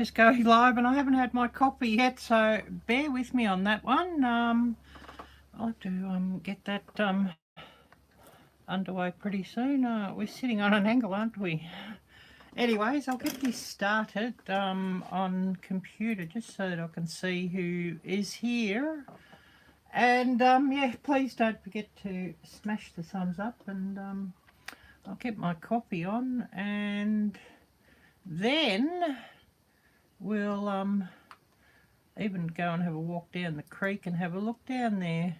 just going live and I haven't had my coffee yet, so bear with me on that one. I'll have to get that underway pretty soon. We're sitting on an angle, aren't we? Anyways, I'll get this started on computer just so that I can see who is here. And yeah, please don't forget to smash the thumbs up, and I'll get my coffee on, and then we'll even go and have a walk down the creek and have a look down there.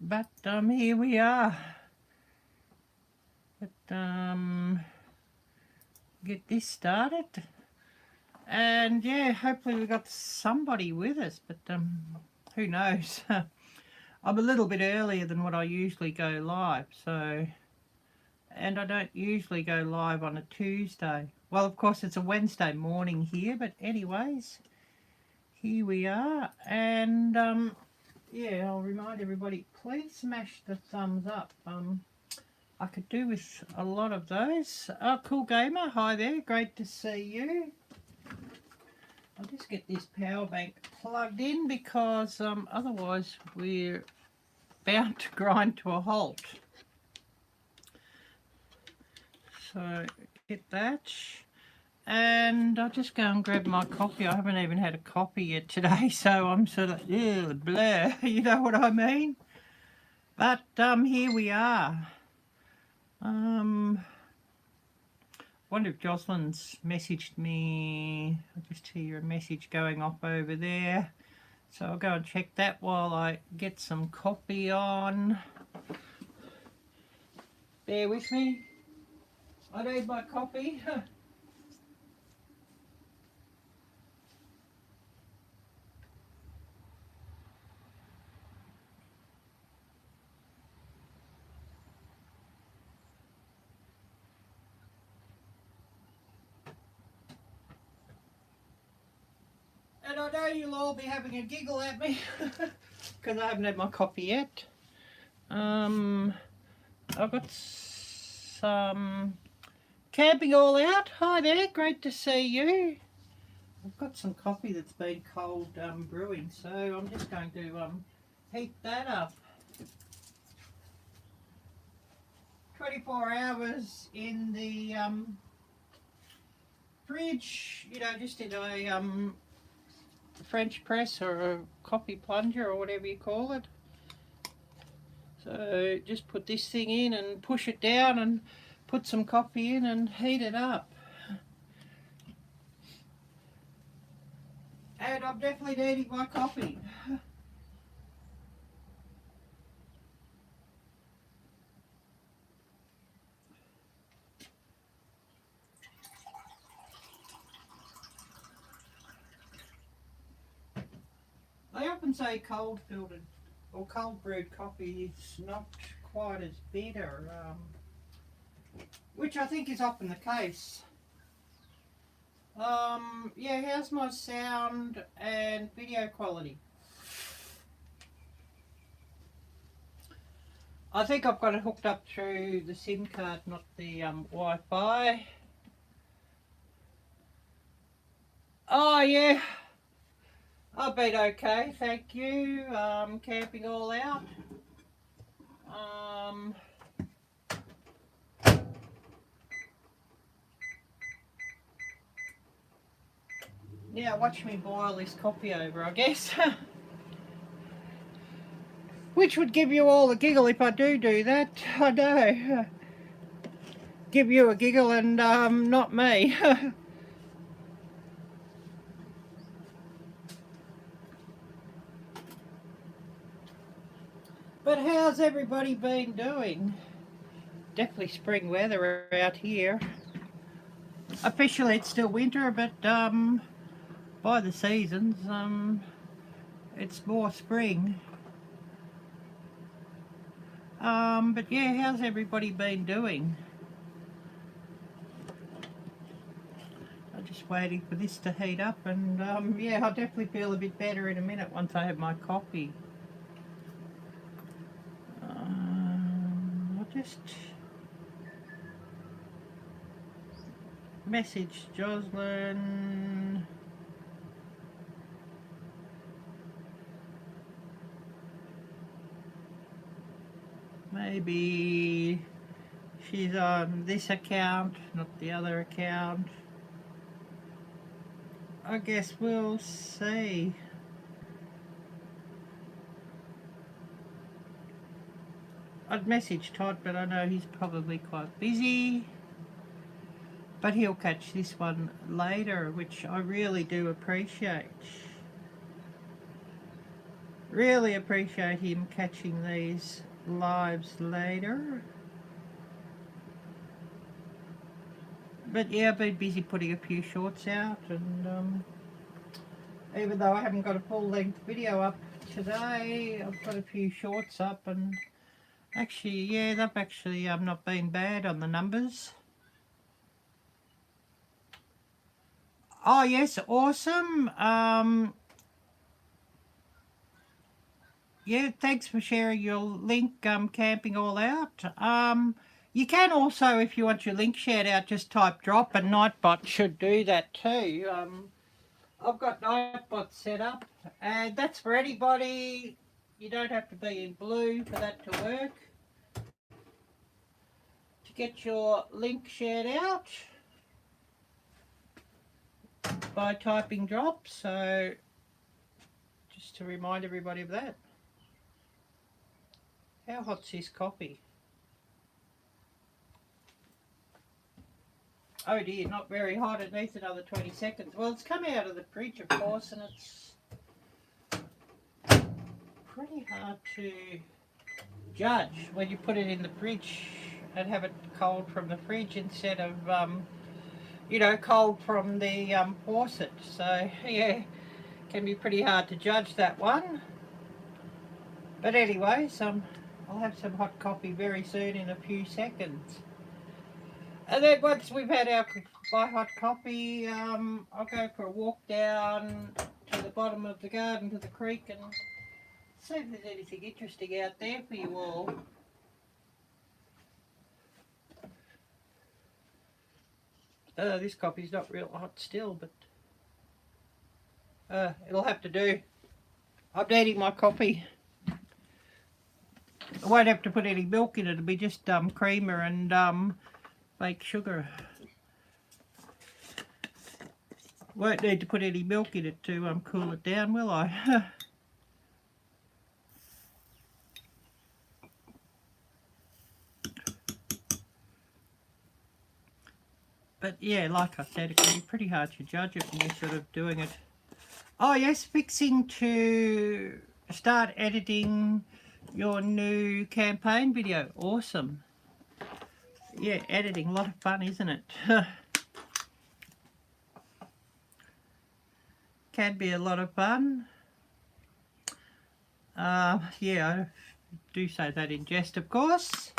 But here we are. But get this started, and yeah, hopefully we got somebody with us, but who knows. I'm a little bit earlier than what I usually go live, so, and I don't usually go live on a Tuesday. Well, of course it's a Wednesday morning here, but anyways, here we are. And yeah, I'll remind everybody, please smash the thumbs up. I could do with a lot of those. Oh, Cool Gamer, hi there, great to see you. I'll just get this power bank plugged in because otherwise we're bound to grind to a halt. So get that, and I'll just go and grab my coffee. I haven't even had a coffee yet today, so I'm sort of blur, you know what I mean? But here we are. Wonder if Jocelyn's messaged me. I just hear a message going off over there, so I'll go and check that while I get some coffee on. Bear with me, I need my coffee. And I know you'll all be having a giggle at me because I haven't had my coffee yet. I've got some camping all out. Hi there, great to see you. I've got some coffee that's been cold brewing, so I'm just going to heat that up. 24 hours in the fridge, you know, just in a French press or a coffee plunger or whatever you call it. So just put this thing in and push it down and put some coffee in and heat it up. And I'm definitely needing my coffee. They often say cold filtered or cold brewed coffee is not quite as bitter, which I think is often the case. Yeah, how's my sound and video quality? I think I've got it hooked up through the SIM card, not the Wi-Fi. Oh yeah, I've been okay, thank you. Camping all out. Now watch me boil this coffee over, I guess. Which would give you all a giggle if I do that. I know. Give you a giggle and not me. But how's everybody been doing? Definitely spring weather out here. Officially it's still winter, but by the seasons it's more spring. But yeah, how's everybody been doing? I'm just waiting for this to heat up, and yeah, I'll definitely feel a bit better in a minute once I have my coffee. I'll just message Jocelyn. Maybe she's on this account, not the other account. I guess we'll see. I'd message Todd, but I know he's probably quite busy. But he'll catch this one later, which I really do appreciate. Really appreciate him catching these lives later. But yeah, I've been busy putting a few shorts out, and even though I haven't got a full-length video up today, I've got a few shorts up, and actually, yeah, they've actually not been bad on the numbers. Oh yes, awesome. Yeah, thanks for sharing your link, Camping All Out. You can also, if you want your link shared out, just type drop, and Nightbot should do that too. I've got Nightbot set up, and that's for anybody. You don't have to be in blue for that to work. To get your link shared out by typing drop, so just to remind everybody of that. How hot's this coffee? Oh dear, not very hot. It needs another 20 seconds. Well, it's come out of the fridge, of course, and it's pretty hard to judge when you put it in the fridge and have it cold from the fridge instead of, you know, cold from the faucet. So, yeah, can be pretty hard to judge that one. But anyways, I'll have some hot coffee very soon in a few seconds. And then once we've had my hot coffee, I'll go for a walk down to the bottom of the garden to the creek and see if there's anything interesting out there for you all. This coffee's not real hot still, but it'll have to do. I'm needing my coffee. I won't have to put any milk in it. It'll be just creamer and fake sugar. Won't need to put any milk in it to cool it down, will I? But yeah, like I said, it can be pretty hard to judge it when you're sort of doing it. Oh yes, fixing to start editing your new campaign video. Awesome. Yeah, editing, a lot of fun, isn't it? Can be a lot of fun. Yeah, I do say that in jest, of course.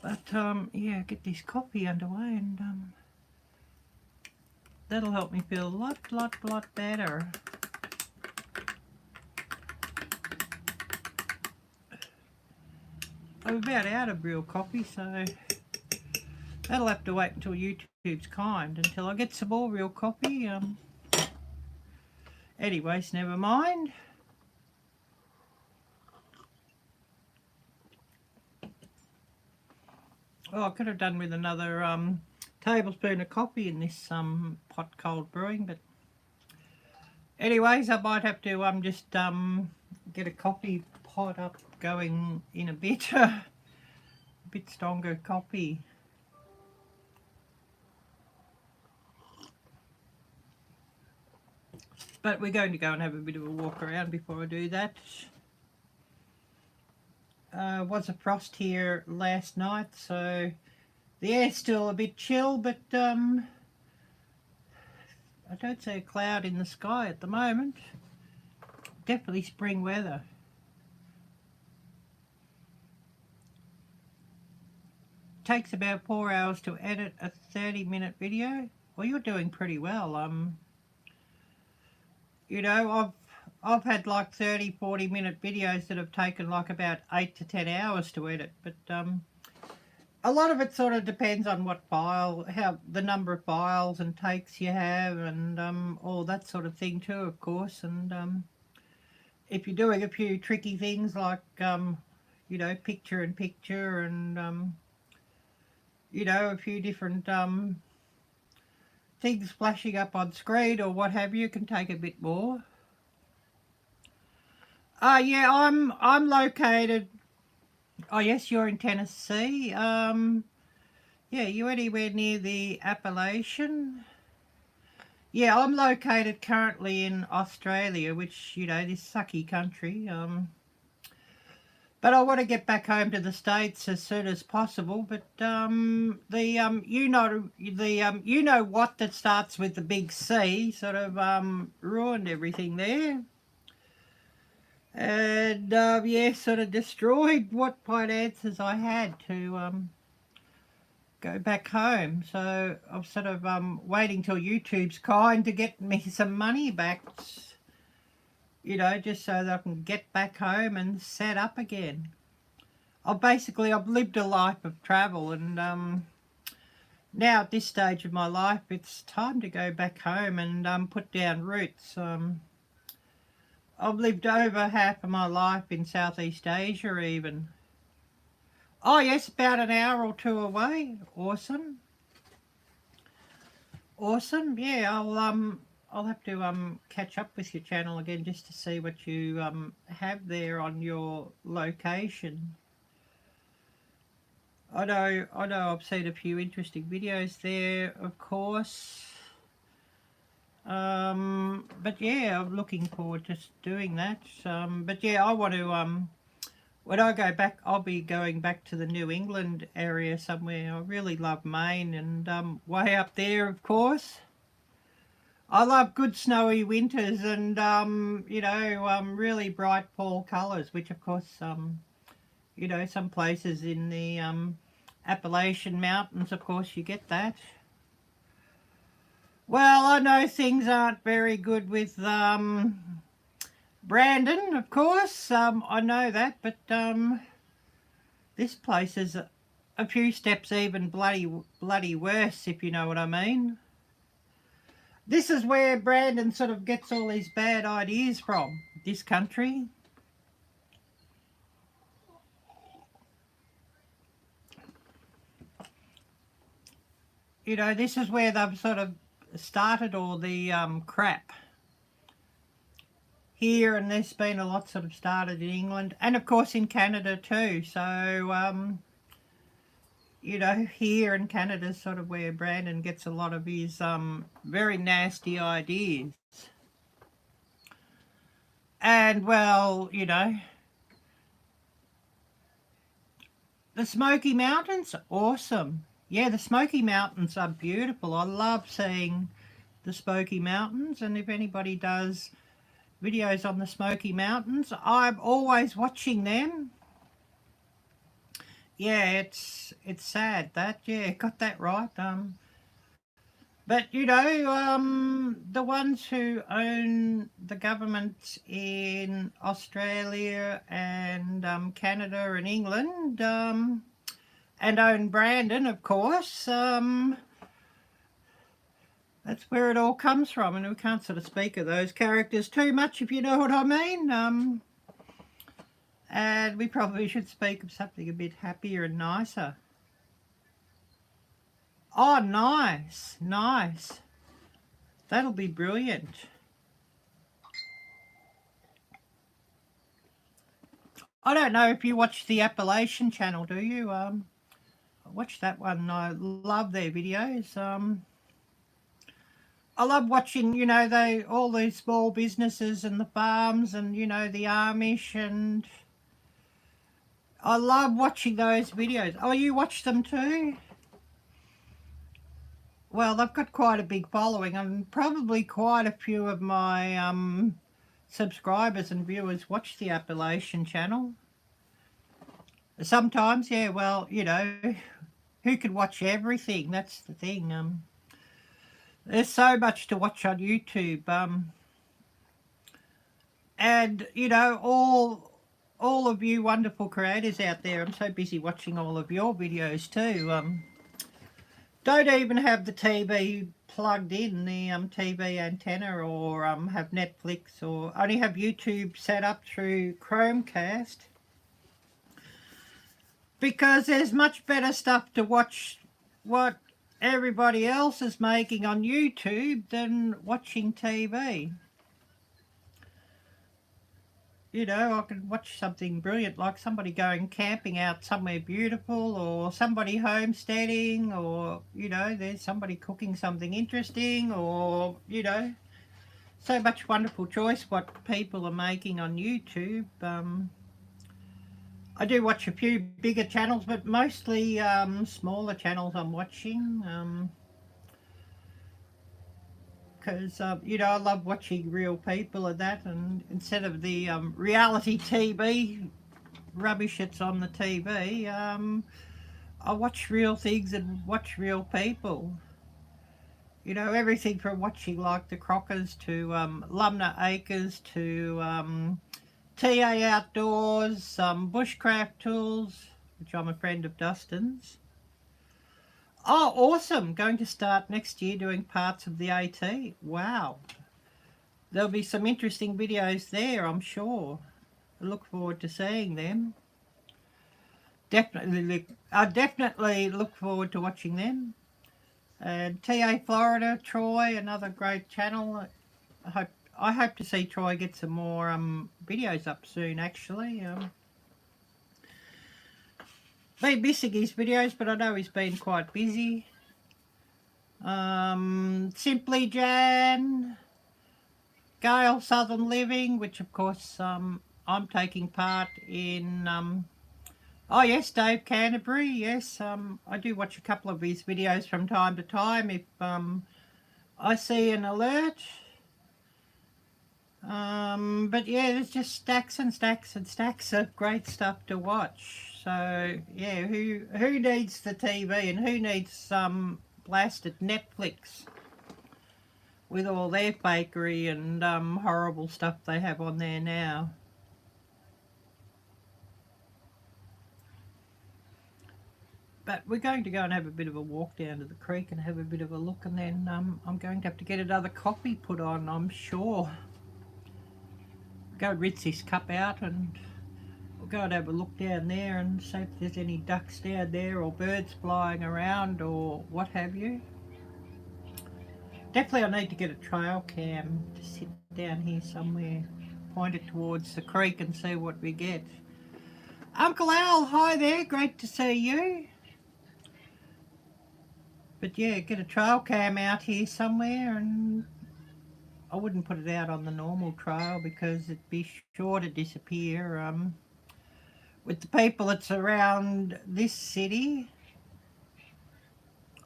But yeah, get this coffee underway, and that'll help me feel a lot better. I'm about out of real coffee, so that'll have to wait until YouTube's kind, until I get some more real coffee. Anyways, never mind. Oh, I could have done with another tablespoon of coffee in this pot cold brewing, but anyways, I might have to just get a coffee pot up going in a bit. A bit stronger coffee. But we're going to go and have a bit of a walk around before I do that. Was a frost here last night, so the air's still a bit chill, but I don't see a cloud in the sky at the moment. Definitely spring weather. Takes about 4 hours to edit a 30-minute video. Well, you're doing pretty well. You know, I've had like 30-40 minute videos that have taken like about 8 to 10 hours to edit, but a lot of it sort of depends on what file, how the number of files and takes you have, and all that sort of thing too, of course. And if you're doing a few tricky things like you know, picture in picture, and you know, a few different things flashing up on screen or what have you, can take a bit more. Yeah, I'm located. Oh yes, you're in Tennessee. Yeah, you anywhere near the Appalachian? Yeah, I'm located currently in Australia, which, you know, this sucky country. But I want to get back home to the States as soon as possible. But you know what, that starts with the big C sort of ruined everything there. And yeah, sort of destroyed what finances I had to go back home. So I'm sort of waiting till YouTube's kind to get me some money back, you know, just so that I can get back home and set up again. I've lived a life of travel, and now at this stage of my life, it's time to go back home and put down roots. I've lived over half of my life in Southeast Asia even. Oh yes, about an hour or two away. Awesome. Awesome. Yeah, I'll have to catch up with your channel again just to see what you have there on your location. I know I've seen a few interesting videos there, of course. But yeah, I'm looking forward to doing that. But yeah, I want to when I go back, I'll be going back to the New England area somewhere. I really love Maine, and way up there, of course. I love good snowy winters and you know, really bright fall colours, which of course you know, some places in the Appalachian Mountains, of course, you get that. Well, I know things aren't very good with Brandon, of course. I know that, but this place is a few steps even bloody worse, if you know what I mean. This is where Brandon sort of gets all his bad ideas from, this country. You know, this is where they've sort of started all the crap here, and there's been a lot sort of started in England and of course in Canada too. So you know, here in Canada is sort of where Brandon gets a lot of his very nasty ideas. And well, you know, the Smoky Mountains, awesome. Yeah, the Smoky Mountains are beautiful. I love seeing the Smoky Mountains, and if anybody does videos on the Smoky Mountains, I'm always watching them. Yeah, it's sad that, yeah, got that right. But you know, the ones who own the government in Australia and Canada and England, and own Brandon, of course, that's where it all comes from, and we can't sort of speak of those characters too much, if you know what I mean. And we probably should speak of something a bit happier and nicer. Oh, nice, nice. That'll be brilliant. I don't know if you watch the Appalachian channel, do you? Watch that one. I love their videos. I love watching, you know, all these small businesses and the farms and, you know, the Amish, and I love watching those videos. Oh, you watch them too? Well, they've got quite a big following, and probably quite a few of my subscribers and viewers watch the Appalachian channel. Sometimes, yeah, well, you know, who could watch everything? That's the thing. There's so much to watch on YouTube. And, you know, all all of you wonderful creators out there. I'm so busy watching all of your videos too. Don't even have the TV plugged in, the TV antenna, or have Netflix, or only have YouTube set up through Chromecast. Because there's much better stuff to watch what everybody else is making on YouTube than watching TV. You know, I can watch something brilliant like somebody going camping out somewhere beautiful, or somebody homesteading, or, you know, there's somebody cooking something interesting, or, you know, so much wonderful choice what people are making on YouTube. I do watch a few bigger channels, but mostly smaller channels I'm watching. Because, you know, I love watching real people and that, and instead of the reality TV rubbish that's on the TV, I watch real things and watch real people. You know, everything from watching like the Crockers to Lumna Acres to TA Outdoors, Bushcraft Tools, which I'm a friend of Dustin's. Oh, awesome. Going to start next year doing parts of the AT. Wow. There'll be some interesting videos there, I'm sure. I look forward to seeing them. I definitely look forward to watching them. And TA Florida, Troy, another great channel. I hope to see Troy get some more videos up soon, actually. Been missing his videos, but I know he's been quite busy. Simply Jan, Gail Southern Living, which of course I'm taking part in. Oh yes, Dave Canterbury, yes, I do watch a couple of his videos from time to time if I see an alert. But yeah, there's just stacks and stacks and stacks of great stuff to watch. So yeah, who needs the TV, and who needs some blasted Netflix with all their fakery and horrible stuff they have on there now. But we're going to go and have a bit of a walk down to the creek and have a bit of a look, and then I'm going to have to get another coffee put on, I'm sure. Go rinse this cup out, and we'll go and have a look down there and see if there's any ducks down there or birds flying around or what have you. Definitely I need to get a trail cam to sit down here somewhere, point it towards the creek and see what we get. Uncle Al, hi there, great to see you. But yeah, get a trail cam out here somewhere, and I wouldn't put it out on the normal trail because it'd be sure to disappear. With the people that's around this city.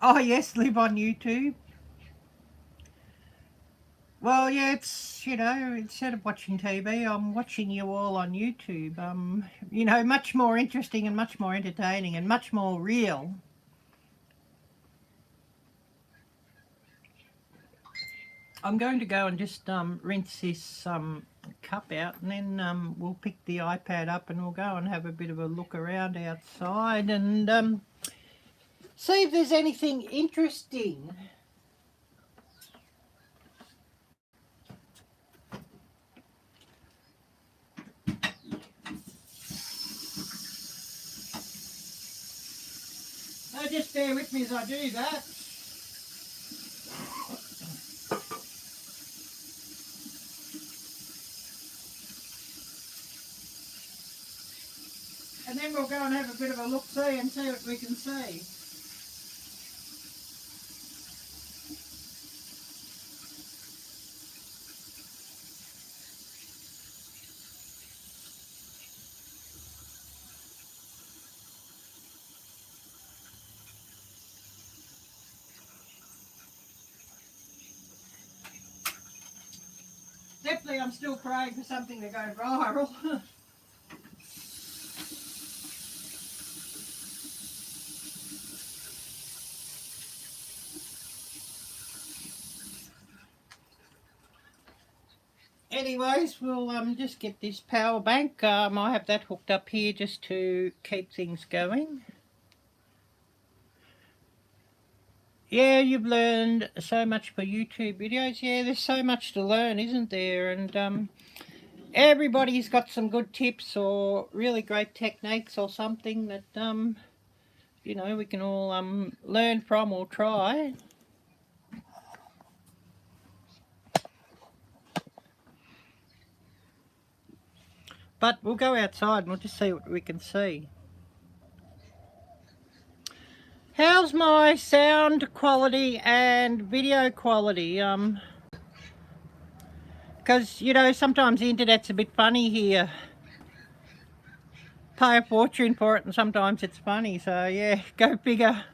Oh yes, live on YouTube. Well, yeah, it's, you know, instead of watching TV, I'm watching you all on YouTube. You know, much more interesting and much more entertaining and much more real. I'm going to go and just rinse this cup out, and then we'll pick the iPad up and we'll go and have a bit of a look around outside and see if there's anything interesting. So just bear with me as I do that. And then we'll go and have a bit of a look-see and see what we can see. Definitely I'm still praying for something to go viral. anyways, we'll just get this power bank. I have that hooked up here just to keep things going. Yeah, you've learned so much for YouTube videos. Yeah, there's so much to learn, isn't there? And everybody's got some good tips or really great techniques or something that you know, we can all learn from or try. But we'll go outside and we'll just see what we can see. How's my sound quality and video quality? Because, you know, sometimes the internet's a bit funny here. Pay a fortune for it and sometimes it's funny, so yeah, go figure.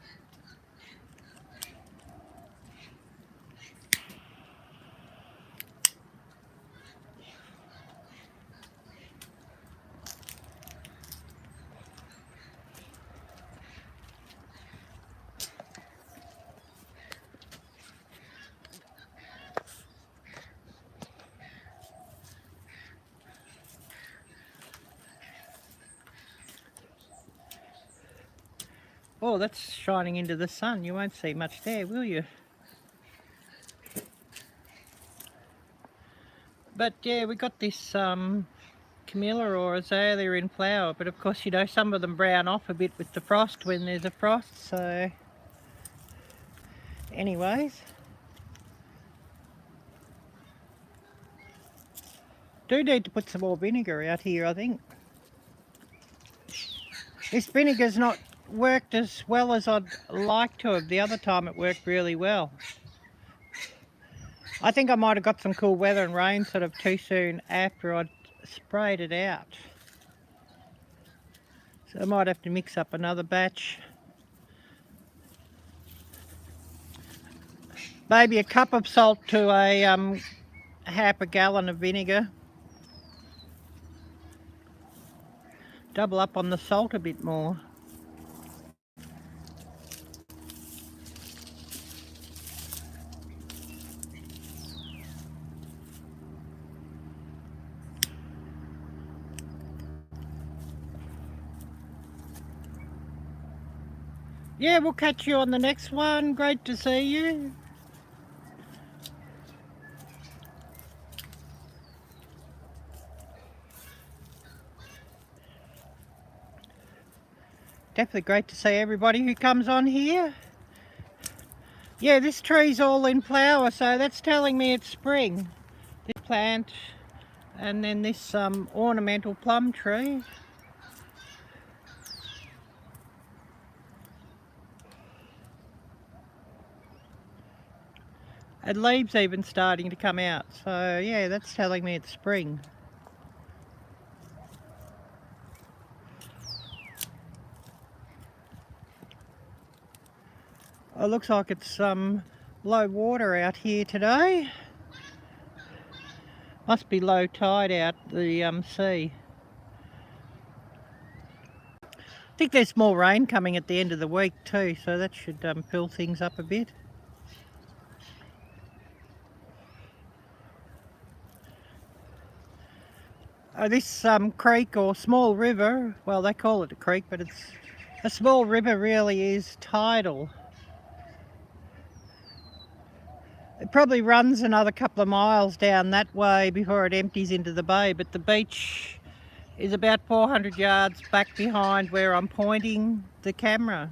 Oh, that's shining into the sun. You won't see much there, will you? But yeah, we got this Camilla or azalea in flower, but of course, you know, some of them brown off a bit with the frost when there's a frost, so anyways. Do need to put some more vinegar out here, I think. This vinegar's not worked as well as I'd like to have. The other time it worked really well. I think I might have got some cool weather and rain sort of too soon after I'd sprayed it out. So I might have to mix up another batch. Maybe a cup of salt to a half a gallon of vinegar. Double up on the salt a bit more. Yeah, we'll catch you on the next one. Great to see you. Definitely great to see everybody who comes on here. Yeah, this tree's all in flower, so that's telling me it's spring. This plant and then this ornamental plum tree. And leaves even starting to come out, so yeah, that's telling me it's spring. It looks like it's low water out here today. Must be low tide out the sea. I think there's more rain coming at the end of the week too, so that should fill things up a bit. This creek or small river, well they call it a creek, but it's a small river, really is tidal. It probably runs another couple of miles down that way before it empties into the bay, but the beach is about 400 yards back behind where I'm pointing the camera.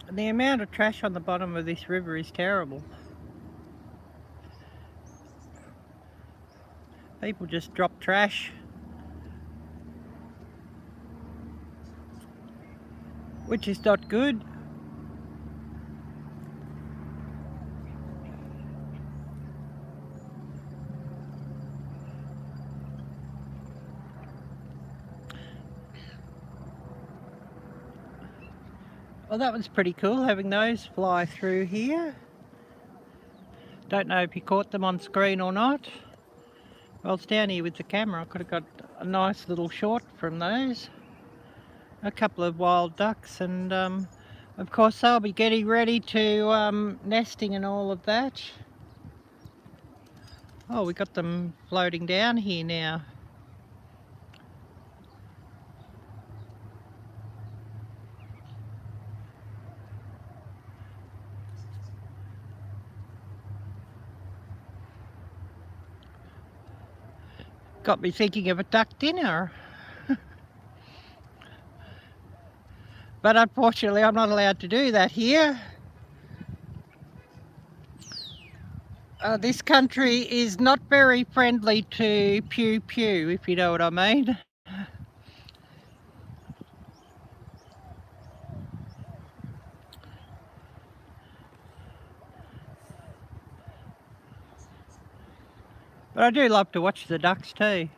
And the amount of trash on the bottom of this river is terrible. People just drop trash, which is not good. Well, that was pretty cool, having those fly through here. Don't know if you caught them on screen or not. Well, it's down here with the camera. I could have got a nice little shot from those. A couple of wild ducks, and of course they'll be getting ready to nesting and all of that. Oh, we got them floating down here now. Got me thinking of a duck dinner. But unfortunately I'm not allowed to do that here. This country is not very friendly to pew pew, if you know what I mean. But I do love to watch the ducks too.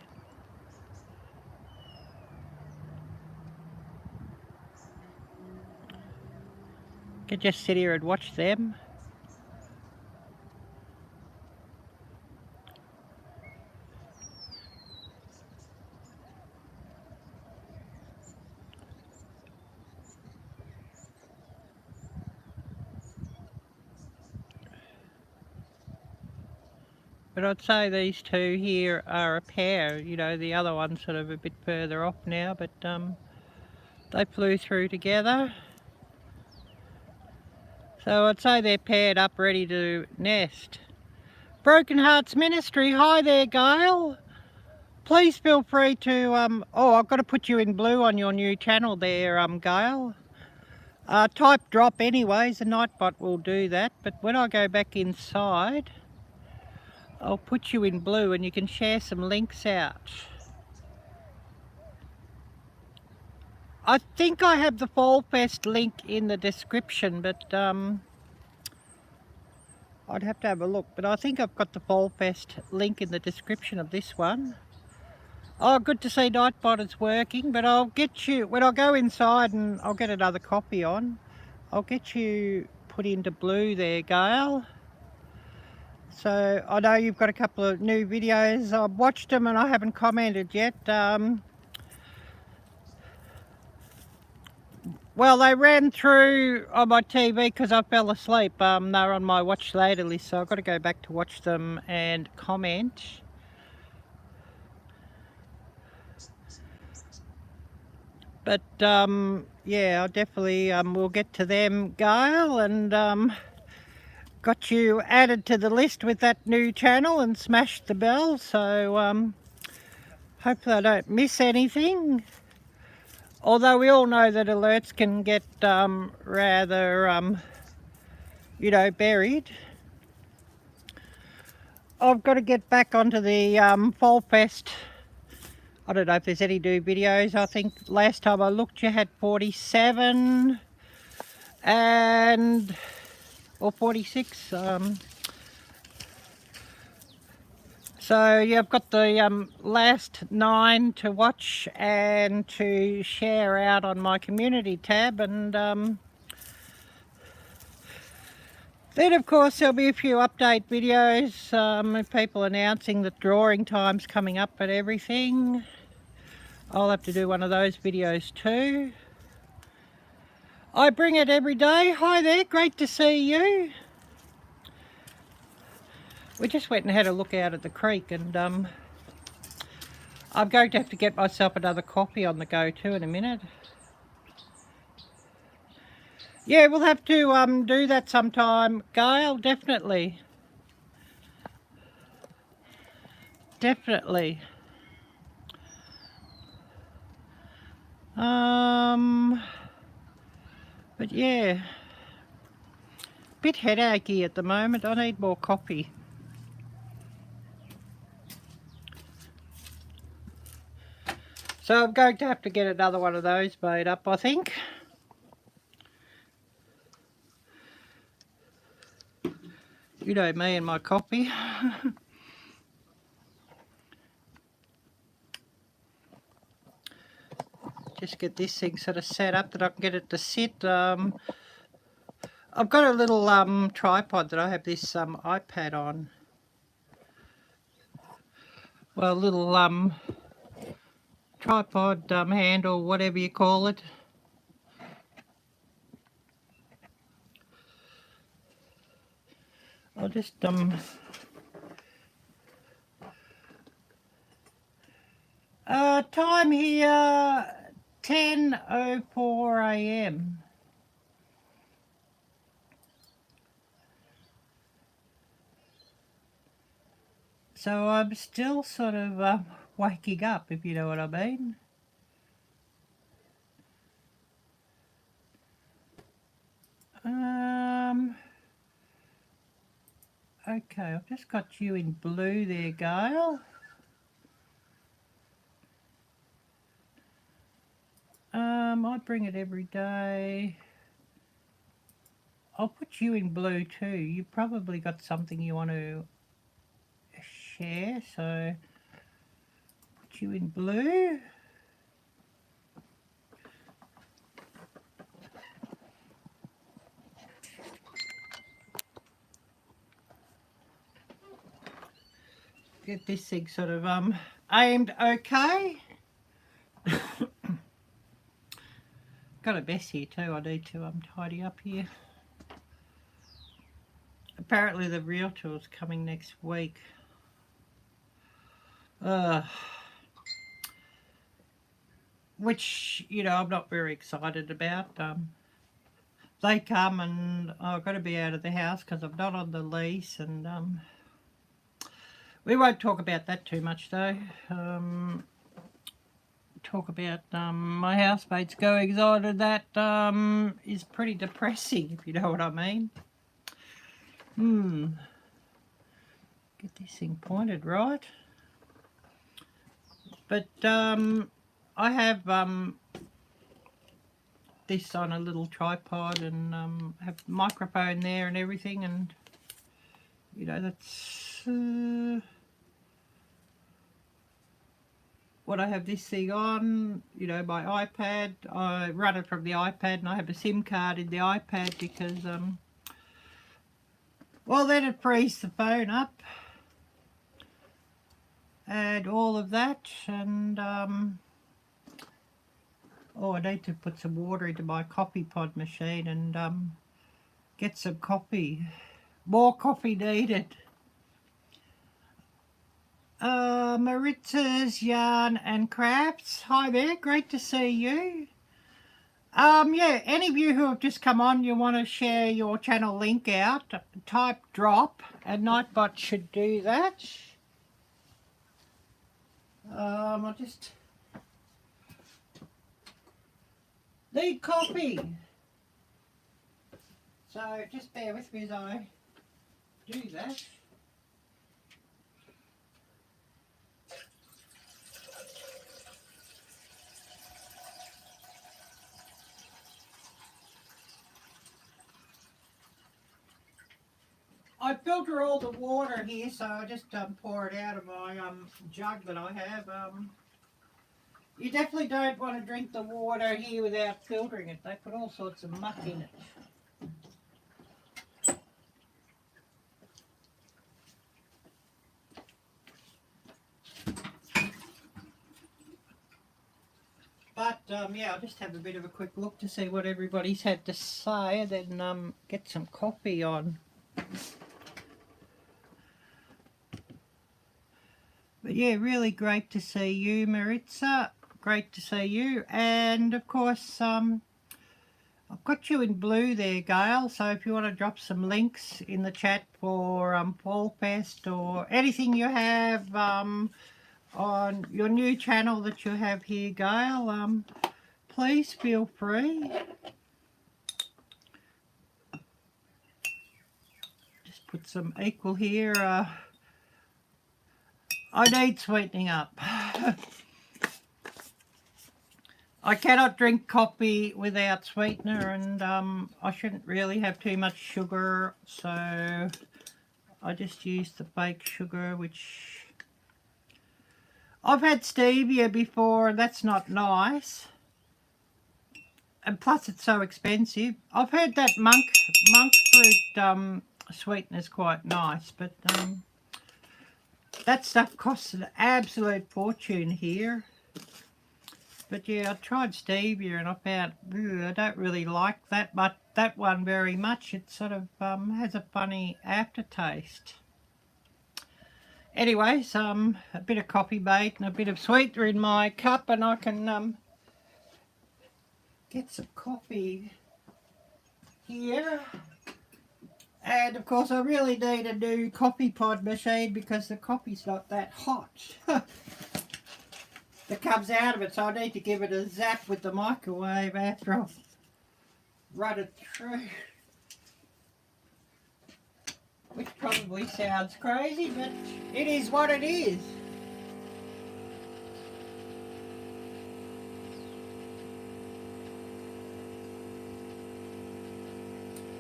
Could just sit here and watch them. But I'd say these two here are a pair. You know, the other one's sort of a bit further off now, but they flew through together. So I'd say they're paired up, ready to nest. Broken Hearts Ministry, hi there, Gail. Please feel free to, oh, I've got to put you in blue on your new channel there, Gail. Type drop anyways, the Nightbot will do that, but when I go back inside, I'll put you in blue and you can share some links out. I think I have the Fall Fest link in the description, but I'd have to have a look. But I think I've got the Fall Fest link in the description of this one. Oh, good to see Nightbot is working, but I'll get you, when I go inside and I'll get another copy on, I'll get you put into blue there, Gail. So I know you've got a couple of new videos. I've watched them and I haven't commented yet. Well, they ran through on my TV because I fell asleep. They were on my watch later list, so I've got to go back to watch them and comment. But yeah, I definitely will get to them, Gail, and got you added to the list with that new channel and smashed the bell, so hopefully I don't miss anything. Although we all know that alerts can get rather, you know, buried. I've got to get back onto the Fall Fest. I don't know if there's any new videos. I think last time I looked you had 47 and or 46. So yeah, I've got the last 9 to watch and to share out on my community tab, and then of course there'll be a few update videos, people announcing that drawing time's coming up and everything. I'll have to do one of those videos too. I bring it every day. Hi there, great to see you. We just went and had a look out at the creek, and I'm going to have to get myself another coffee on the go too in a minute. Yeah, we'll have to do that sometime, Gail, definitely. Definitely. But yeah, bit headachy at the moment. I need more coffee. So I'm going to have to get another one of those made up, I think. You know me and my coffee. just get this thing sort of set up that I can get it to sit. I've got a little tripod that I have this iPad on. Well, a little tripod handle, whatever you call it. I'll just time here 10:04 AM. So I'm still sort of waking up, if you know what I mean. Okay, I've just got you in blue there, Gail. I bring it every day. I'll put you in blue too. You probably got something you want to share, so put you in blue. Get this thing sort of aimed okay. Got a mess here too. I need to tidy up here. Apparently the realtor's coming next week. Which, you know, I'm not very excited about. They come and I've got to be out of the house because I'm not on the lease, and we won't talk about that too much though. Talk about my housemates going on, and that is pretty depressing, if you know what I mean. Get this thing pointed right. But I have this on a little tripod, and have a microphone there and everything, and you know, that's what I have this thing on. You know, my iPad, I run it from the iPad, and I have a SIM card in the iPad because well, then it frees the phone up and all of that. And oh, I need to put some water into my coffee pod machine and get some coffee. More coffee needed. Maritza's Yarn and Crafts. Hi there, great to see you. Yeah, any of you who have just come on, you want to share your channel link out, type drop, and Nightbot should do that. I just need coffee, so just bear with me as I do that. I filter all the water here, so I just pour it out of my jug that I have. You definitely don't want to drink the water here without filtering it. They put all sorts of muck in it. But yeah, I'll just have a bit of a quick look to see what everybody's had to say, and then get some coffee on. But yeah, really great to see you, Maritza. Great to see you. And of course, I've got you in blue there, Gail. So if you want to drop some links in the chat for Fall Fest or anything you have on your new channel that you have here, Gail, please feel free. Just put some equal here. I need sweetening up. I cannot drink coffee without sweetener, and I shouldn't really have too much sugar, so I just use the fake sugar, which I've had stevia before, and that's not nice. and plus it's so expensive. I've heard that monk fruit sweetener's quite nice, but that stuff costs an absolute fortune here. But yeah, I tried stevia and I found I don't really like that one very much. It sort of has a funny aftertaste. Anyways, a bit of coffee mate and a bit of sweetener in my cup, and I can get some coffee here. And of course I really need a new coffee pod machine because the coffee's not that hot that comes out of it, so I need to give it a zap with the microwave after I've run it through. Which probably sounds crazy, but it is what it is.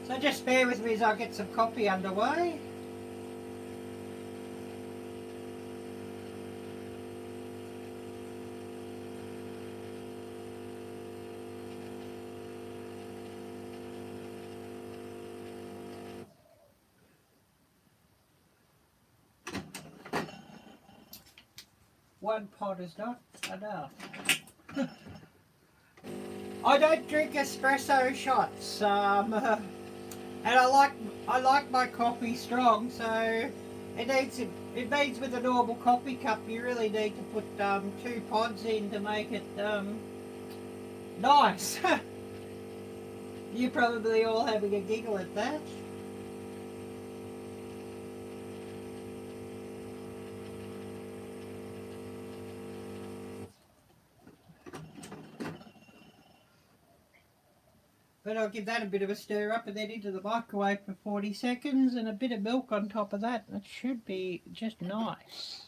So just bear with me as I get some coffee underway. One pot is not enough. I don't drink espresso shots, and I like my coffee strong, so it means with a normal coffee cup you really need to put 2 pods in to make it nice. You're probably all having a giggle at that. But I'll give that a bit of a stir up and then into the microwave for 40 seconds and a bit of milk on top of that. It should be just nice.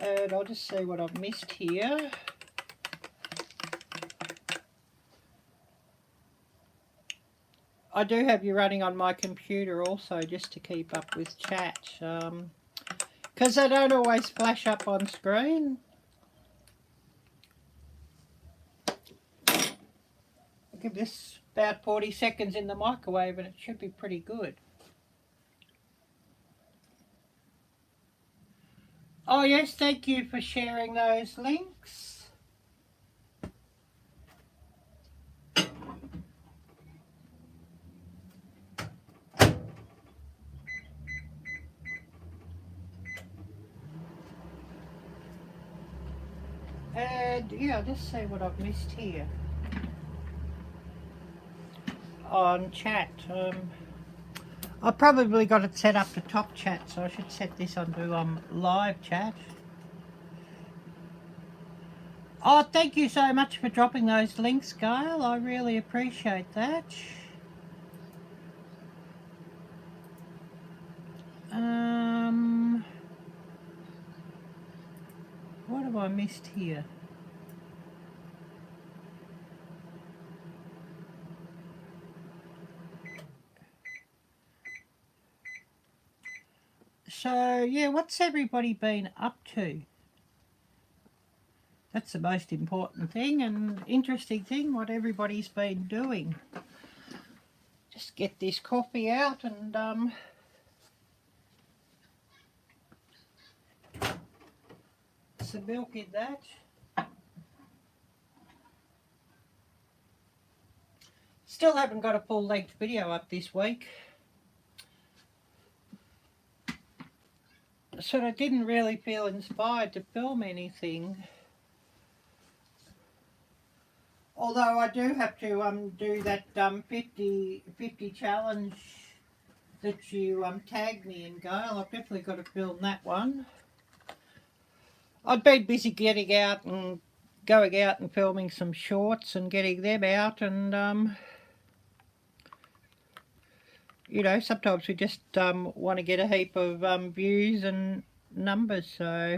And I'll just see what I've missed here. I do have you running on my computer also just to keep up with chat. Because they don't always flash up on screen. Give this about 40 seconds in the microwave and it should be pretty good. Oh yes, thank you for sharing those links. And yeah, just see what I've missed here on chat. I've probably got it set up to top chat, so I should set this onto live chat. Oh, thank you so much for dropping those links, Gail. I really appreciate that. What have I missed here? So, yeah, what's everybody been up to? That's the most important thing and interesting thing, what everybody's been doing. Just get this coffee out and some milk in that. Still haven't got a full-length video up this week. So I didn't really feel inspired to film anything. Although I do have to do that 50 challenge that you tagged me in, Gail. I've definitely got to film that one. I've been busy getting out and going out and filming some shorts and getting them out, and you know, sometimes we just want to get a heap of views and numbers, so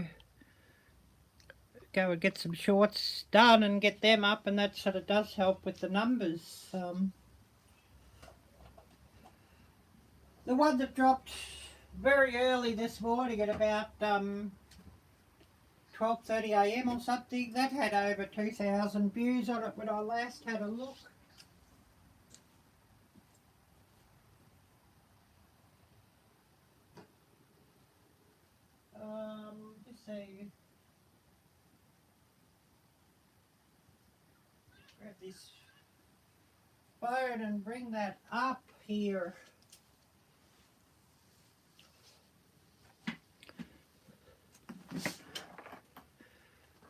go and get some shorts done and get them up, and that sort of does help with the numbers. The one that dropped very early this morning at about 12 12:30 AM or something. That had over 2,000 views on it when I last had a look. Just see. Grab this phone and bring that up here.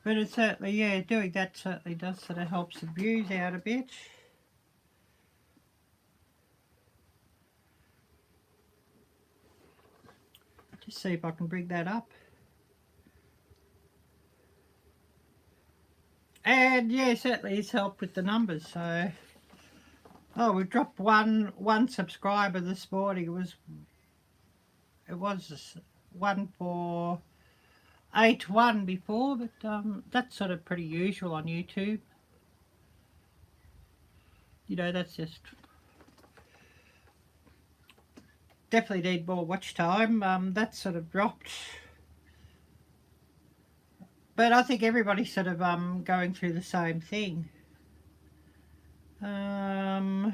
But it certainly, yeah, doing that certainly does sort of help the views out a bit. Just see if I can bring that up. And yeah, certainly it's helped with the numbers. So, oh, we've dropped one subscriber this morning. It was 1481 before, but that's sort of pretty usual on YouTube. You know, that's just definitely need more watch time. That sort of dropped. But I think everybody's sort of going through the same thing. But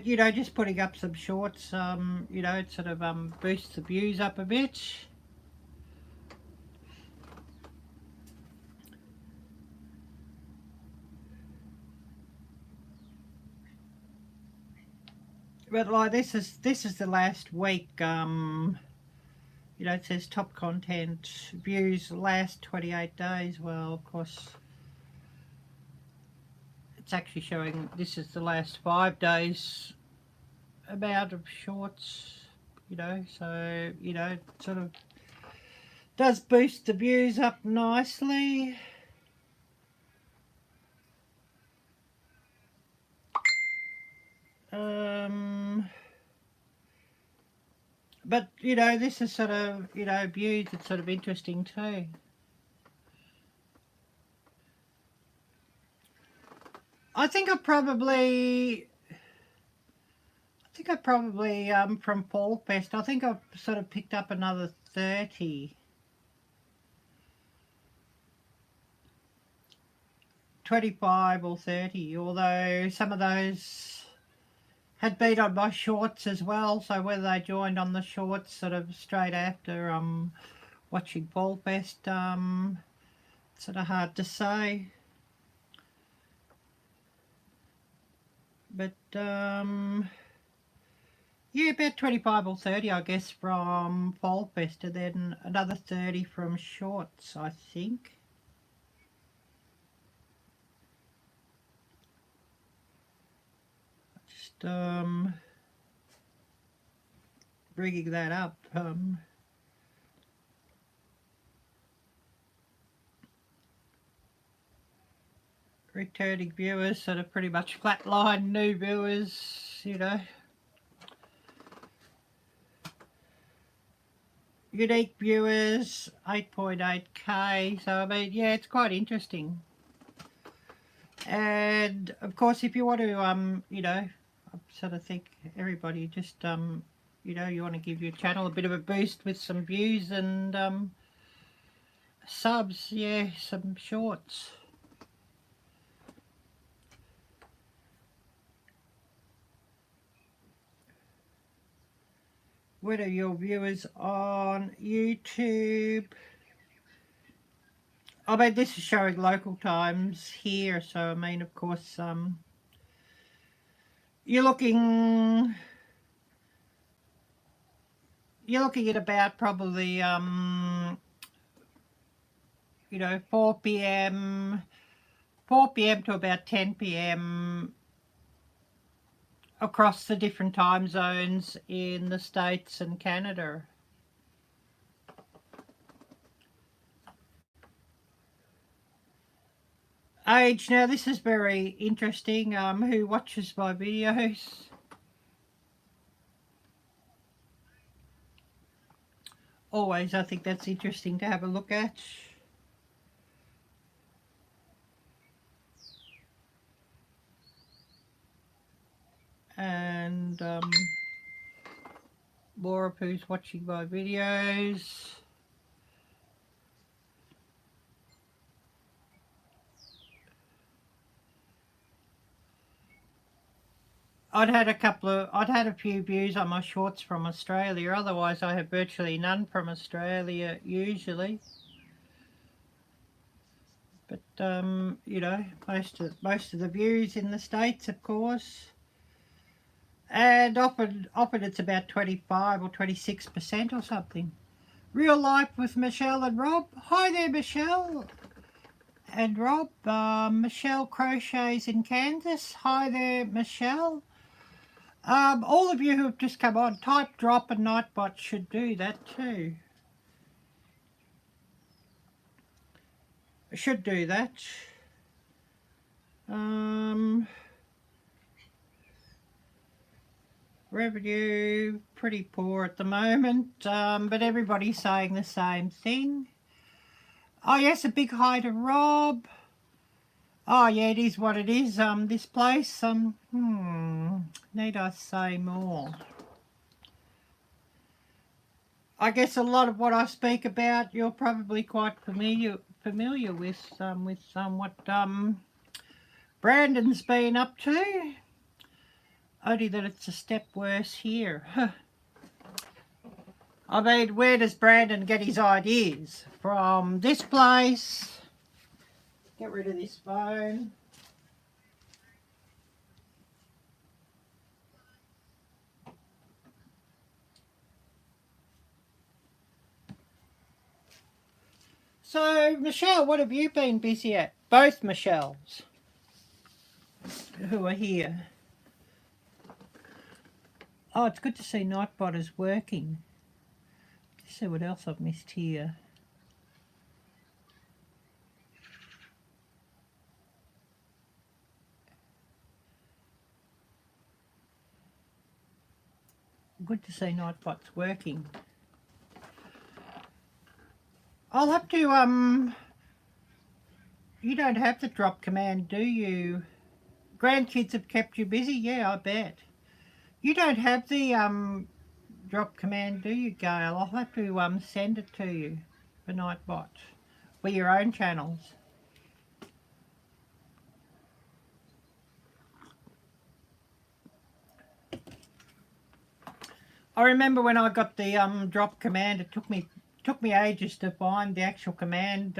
you know, just putting up some shorts, you know, it sort of boosts the views up a bit. But like this is the last week. You know, it says top content views last 28 days. Well, of course, it's actually showing this is the last 5 days amount of shorts. You know, so you know, it sort of does boost the views up nicely. But you know, this is sort of, you know, views that's sort of interesting too. I think I probably from Fall Fest, I think I've sort of picked up another 30. 25 or 30, although some of those had been on my shorts as well, so whether they joined on the shorts sort of straight after watching Fall Fest, sort of hard to say. But yeah, about 25 or 30 I guess from Fall Fest, and then another 30 from shorts, I think. Just bringing that up. Returning viewers sort of pretty much flatline, new viewers, you know. Unique viewers, 8.8k, so I mean, yeah, it's quite interesting. And of course, if you want to, you know, I sort of think everybody just, you know, you want to give your channel a bit of a boost with some views and subs, yeah, some shorts. What are your viewers on YouTube? I mean, this is showing local times here, so I mean, of course, you're looking at about probably you know, 4 p.m. to about 10 p.m. across the different time zones in the States and Canada. Age, now this is very interesting. Who watches my videos? Always, I think that's interesting to have a look at. And more of who's watching my videos. I'd had a few views on my shorts from Australia. Otherwise, I have virtually none from Australia usually. But you know, most of the views in the States, of course. And often it's about 25 or 26% or something. Real Life with Michelle and Rob. Hi there, Michelle and Rob. Michelle crochets in Kansas. Hi there, Michelle. All of you who have just come on, type drop and Nightbot should do that too. Should do that. Revenue pretty poor at the moment, but everybody's saying the same thing. Oh yes, a big hi to Rob. Oh yeah, it is what it is. This place. Need I say more? I guess a lot of what I speak about, you're probably quite familiar with what Brandon's been up to. Only that it's a step worse here. I mean, where does Brandon get his ideas? From this place. Get rid of this phone. So, Michelle, what have you been busy at? Both Michelles who are here. Oh, it's good to see Nightbot is working. Let's see what else I've missed here. Good to see Nightbot's working. I'll have to, you don't have the drop command, do you? Grandkids have kept you busy? Yeah, I bet. You don't have the drop command, do you, Gail? I'll have to send it to you for Nightbot for your own channels. I remember when I got the drop command, it took me ages to find the actual command.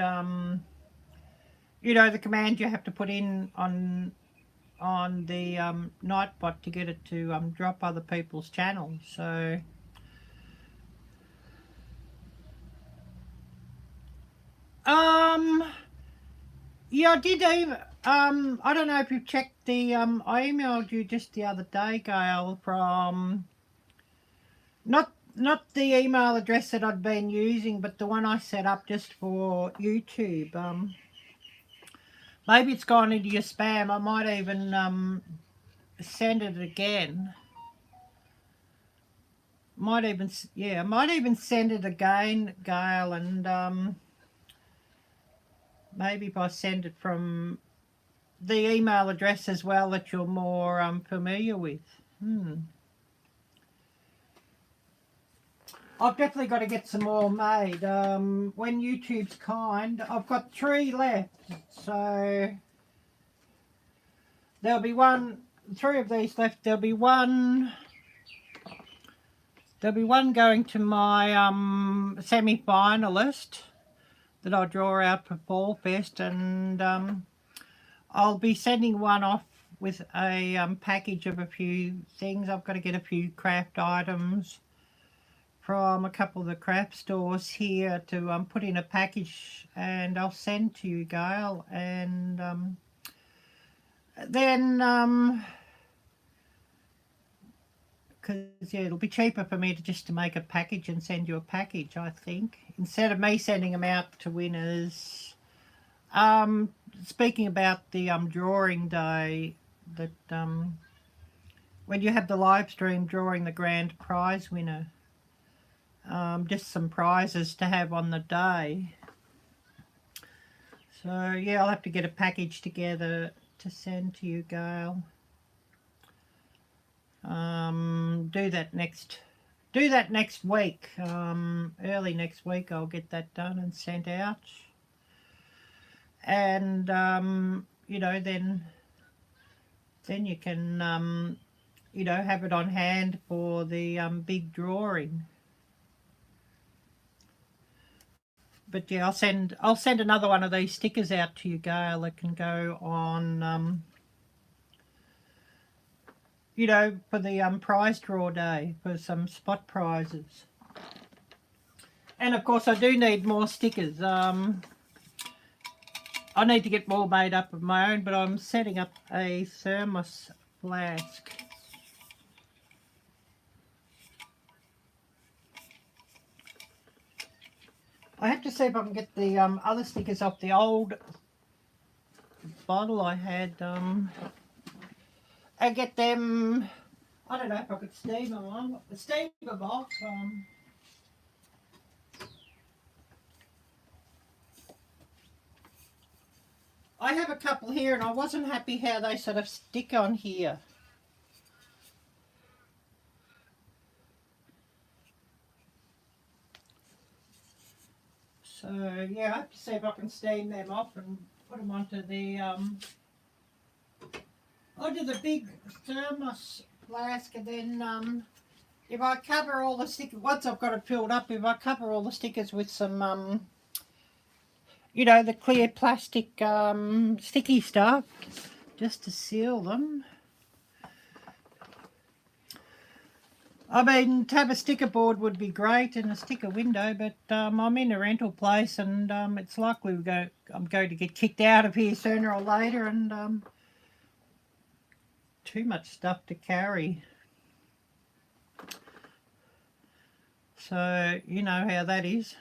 You know, the command you have to put in on the Nightbot to get it to drop other people's channels. So yeah, I did even I don't know if you've checked the I emailed you just the other day, Gail, from not the email address that I'd been using, but the one I set up just for YouTube. Maybe it's gone into your spam. I might even send it again. I might even send it again, Gail, and maybe if I send it from the email address as well that you're more familiar with. I've definitely got to get some more made. When YouTube's kind, I've got 3 left, so there'll be 3 of these left. There'll be one going to my semi-finalist that I'll draw out for Fall Fest, and I'll be sending one off with a package of a few things. I've got to get a few craft items from a couple of the craft stores here to put in a package, and I'll send to you, Gail, and then because yeah, it'll be cheaper for me to make a package and send you a package, I think, instead of me sending them out to winners. Speaking about the drawing day, that when you have the live stream drawing the grand prize winner, just some prizes to have on the day. So yeah, I'll have to get a package together to send to you, Gail. Do that next week. Early next week I'll get that done and sent out. And you know, then you can you know, have it on hand for the big drawing. But yeah, I'll send another one of these stickers out to you, Gail, that can go on, you know, for the prize draw day, for some spot prizes. And of course I do need more stickers. I need to get more made up of my own, but I'm setting up a thermos flask. I have to see if I can get the other stickers off the old bottle I had. I get them. I don't know if I could steam them on. Steam them off. I have a couple here, and I wasn't happy how they sort of stick on here. So yeah, I have to see if I can steam them off and put them onto the big thermos flask, and then if I cover all the stickers, once I've got it filled up, if I cover all the stickers with some you know, the clear plastic sticky stuff, just to seal them. I mean, to have a sticker board would be great and a sticker window, but I'm in a rental place, and it's likely I'm going to get kicked out of here sooner or later, and too much stuff to carry. So you know how that is.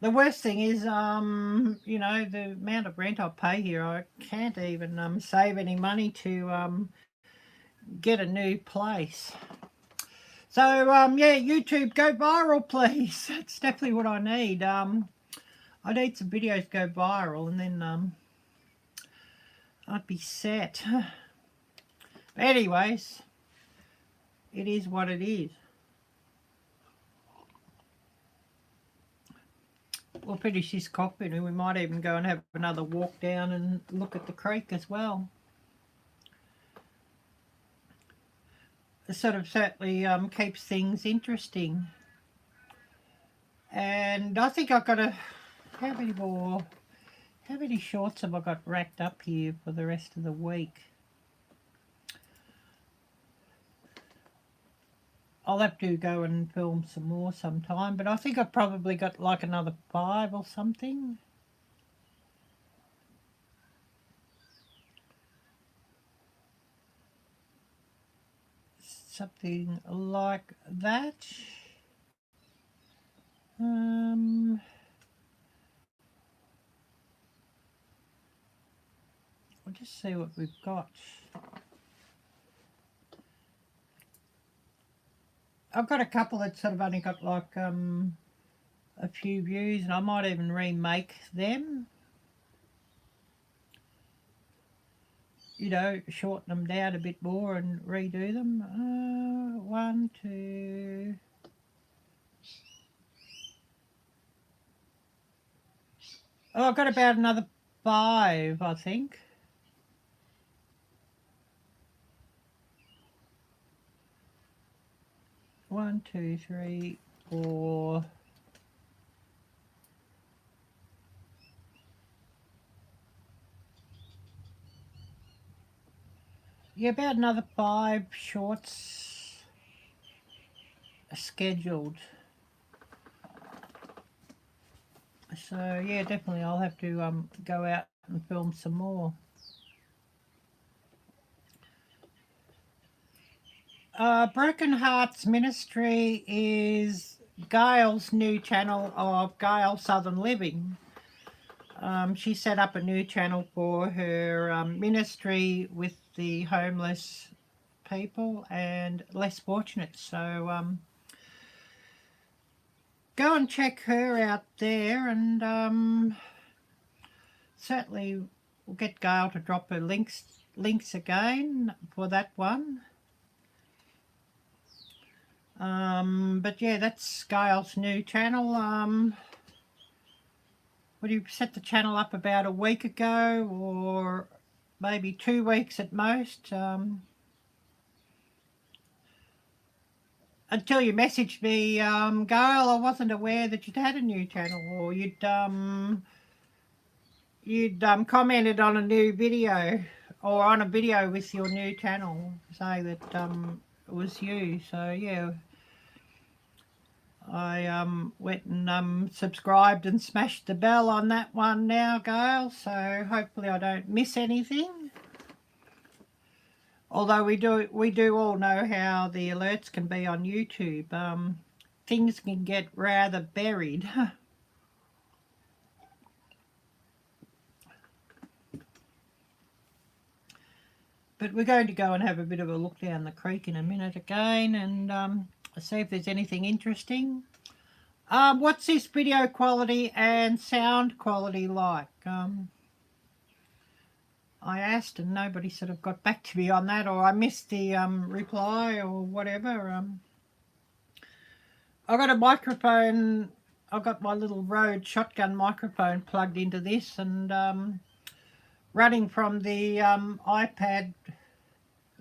The worst thing is, you know, the amount of rent I pay here, I can't even save any money to get a new place. So, yeah, YouTube, go viral, please. That's definitely what I need. I need some videos go viral, and then I'd be set. But anyways, it is what it is. We'll finish this coffee, and we might even go and have another walk down and look at the creek as well. It sort of certainly keeps things interesting. And I think I've got how many shorts have I got racked up here for the rest of the week? I'll have to go and film some more sometime, but I think I've probably got like another 5 or something. Something like that. We'll just see what we've got. I've got a couple that sort of only got like a few views, and I might even remake them. You know, shorten them down a bit more and redo them. 1, 2. Oh, I've got about another 5, I think. One, 2, 3, 4. Yeah, about another 5 shorts scheduled. So yeah, definitely I'll have to go out and film some more. Broken Hearts Ministry is Gail's new channel of Gail Southern Living. She set up a new channel for her ministry with the homeless people and less fortunate. So go and check her out there, and certainly we'll get Gail to drop her links again for that one. But yeah, that's Gail's new channel. Would you set the channel up about a week ago, or maybe 2 weeks at most? until you messaged me, Gail, I wasn't aware that you'd had a new channel, or you'd commented on a new video, or on a video with your new channel, saying that it was you. So yeah, I went and subscribed and smashed the bell on that one now, Gail. So hopefully I don't miss anything. Although we do all know how the alerts can be on YouTube. Things can get rather buried. But we're going to go and have a bit of a look down the creek in a minute again, and see if there's anything interesting. What's this video quality and sound quality like? I asked and nobody sort of got back to me on that, or I missed the reply or whatever. I got a microphone. I got my little Rode shotgun microphone plugged into this, and running from the iPad.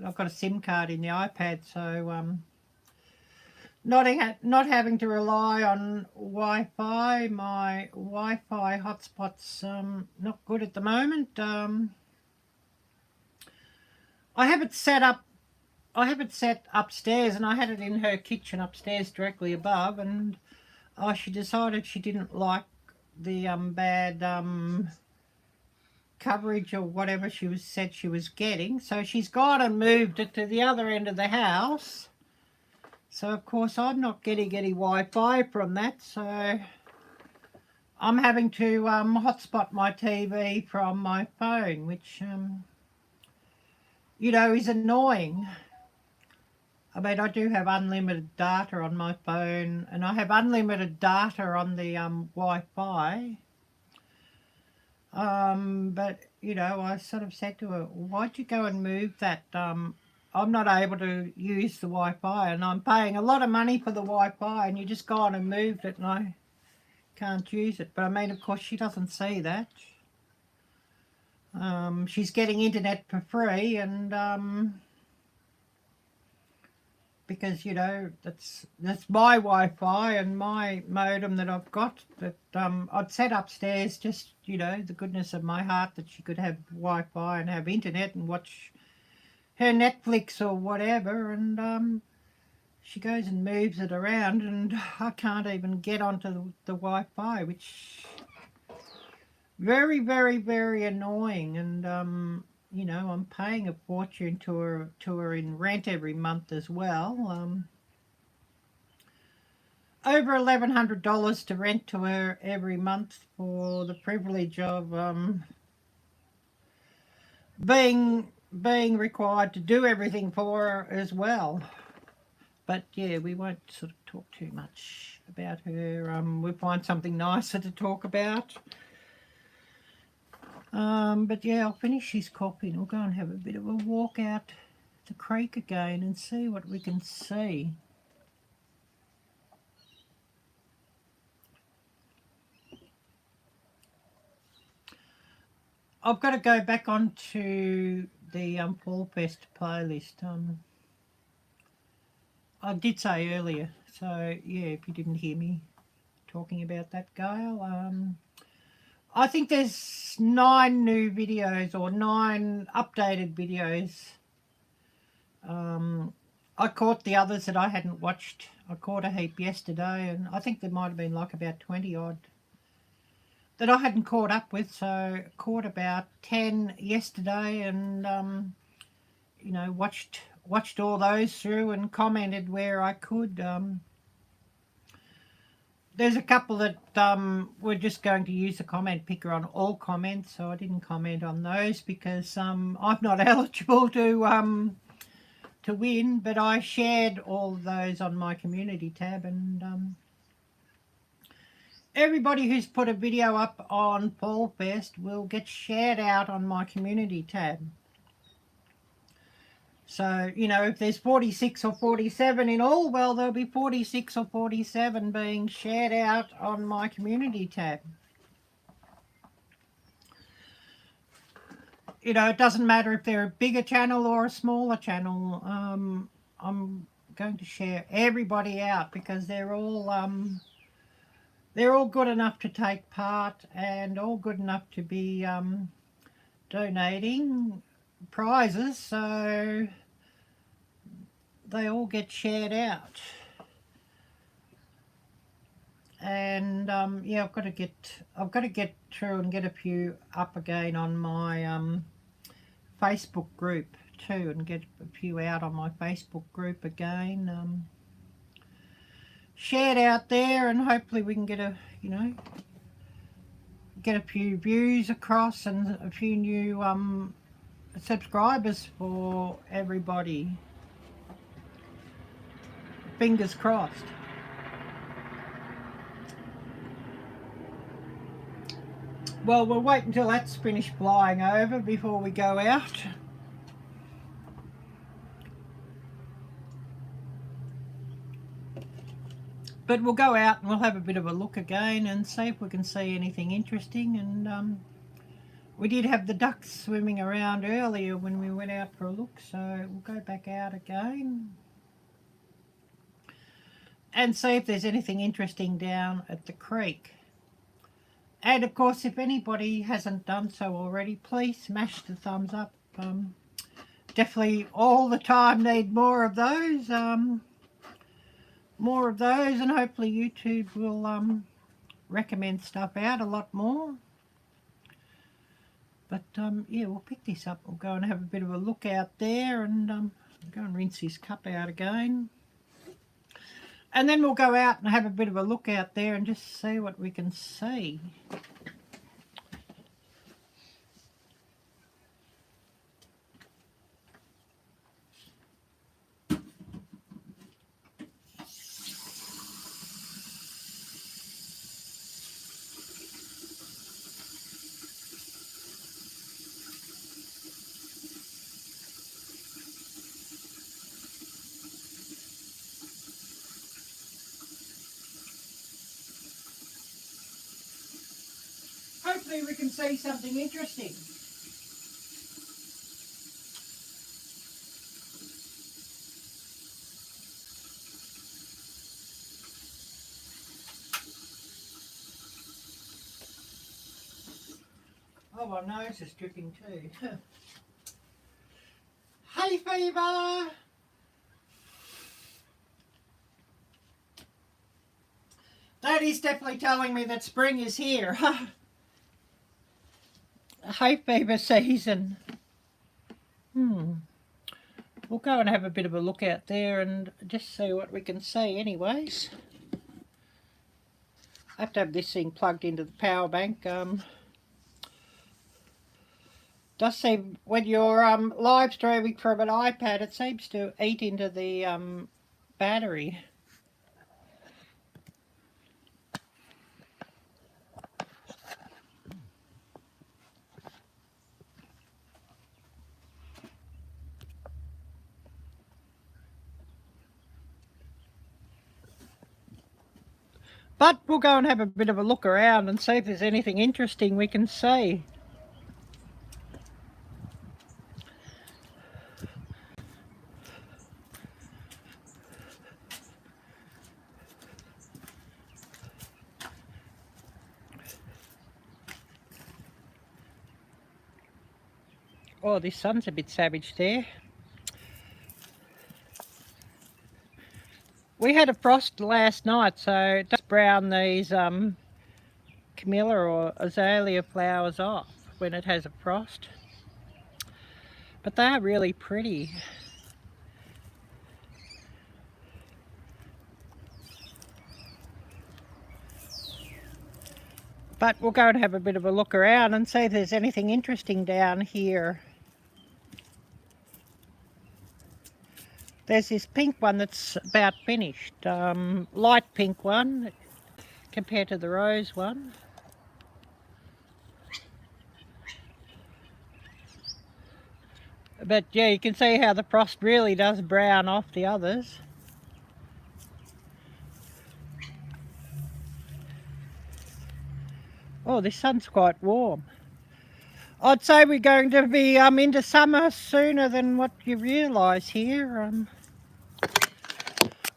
I've got a SIM card in the iPad, so not having to rely on Wi-Fi. My Wi-Fi hotspot's not good at the moment. I have it set up. I have it set upstairs, and I had it in her kitchen upstairs directly above, and she decided she didn't like the bad coverage or whatever said she was getting, so she's gone and moved it to the other end of the house. So of course I'm not getting any Wi-Fi from that, so I'm having to hotspot my TV from my phone, which you know, is annoying. I mean, I do have unlimited data on my phone, and I have unlimited data on the Wi-Fi. But, you know, I sort of said to her, why'd you go and move that? I'm not able to use the Wi-Fi, and I'm paying a lot of money for the Wi-Fi, and you just gone and moved it, and I can't use it. But I mean, of course, she doesn't see that. She's getting internet for free, and because, you know, that's my Wi-Fi and my modem that I've got. But I'd set upstairs just, you know, the goodness of my heart that she could have Wi-Fi and have internet and watch her Netflix or whatever, and she goes and moves it around, and I can't even get onto the Wi-Fi, which very, very, very annoying. And you know, I'm paying a fortune to her in rent every month as well. Over $1,100 to rent to her every month for the privilege of being required to do everything for her as well. But yeah, we won't sort of talk too much about her. We'll find something nicer to talk about. But yeah, I'll finish this coffee and we'll go and have a bit of a walk out the creek again and see what we can see. I've got to go back onto the Fall Fest playlist. I did say earlier, so yeah, if you didn't hear me talking about that, Gail, I think there's 9 new videos or 9 updated videos. I caught the others that I hadn't watched. I caught a heap yesterday, and I think there might have been like about 20 odd that I hadn't caught up with. So I caught about 10 yesterday, and you know, watched all those through and commented where I could. There's a couple that we're just going to use the comment picker on all comments, so I didn't comment on those because I'm not eligible to win, but I shared all of those on my community tab, and everybody who's put a video up on Fall Fest will get shared out on my community tab. So, you know, if there's 46 or 47 in all, well, there'll be 46 or 47 being shared out on my community tab. You know, it doesn't matter if they're a bigger channel or a smaller channel. I'm going to share everybody out because they're all good enough to take part and all good enough to be donating prizes, so they all get shared out. And yeah, I've got to get through and get a few up again on my Facebook group too, and get a few out on my Facebook group again, shared out there, and hopefully we can get a few views across and a few new subscribers for everybody. Fingers crossed. Well, we'll wait until that's finished flying over before we go out. But we'll go out and we'll have a bit of a look again and see if we can see anything interesting. And we did have the ducks swimming around earlier when we went out for a look, so we'll go back out again and see if there's anything interesting down at the creek. And of course, if anybody hasn't done so already, please smash the thumbs up. Definitely all the time need more of those. And hopefully YouTube will recommend stuff out a lot more. But yeah, we'll pick this up. We'll go and have a bit of a look out there, and go and rinse this cup out again. And then we'll go out and have a bit of a look out there and just see what we can see. Hopefully we can see something interesting. Oh, my nose is dripping too. Hay fever! That is definitely telling me that spring is here. Hay fever season. We'll go and have a bit of a look out there and just see what we can see anyways. I have to have this thing plugged into the power bank. Does seem, when you're live streaming from an iPad, it seems to eat into the battery. But we'll go and have a bit of a look around and see if there's anything interesting we can see. Oh, this sun's a bit savage there. We had a frost last night, so it does brown these camellia or azalea flowers off when it has a frost. But they are really pretty. But we'll go and have a bit of a look around and see if there's anything interesting down here. There's this pink one that's about finished, light pink one compared to the rose one. But yeah, you can see how the frost really does brown off the others. Oh, this sun's quite warm. I'd say we're going to be into summer sooner than what you realise here.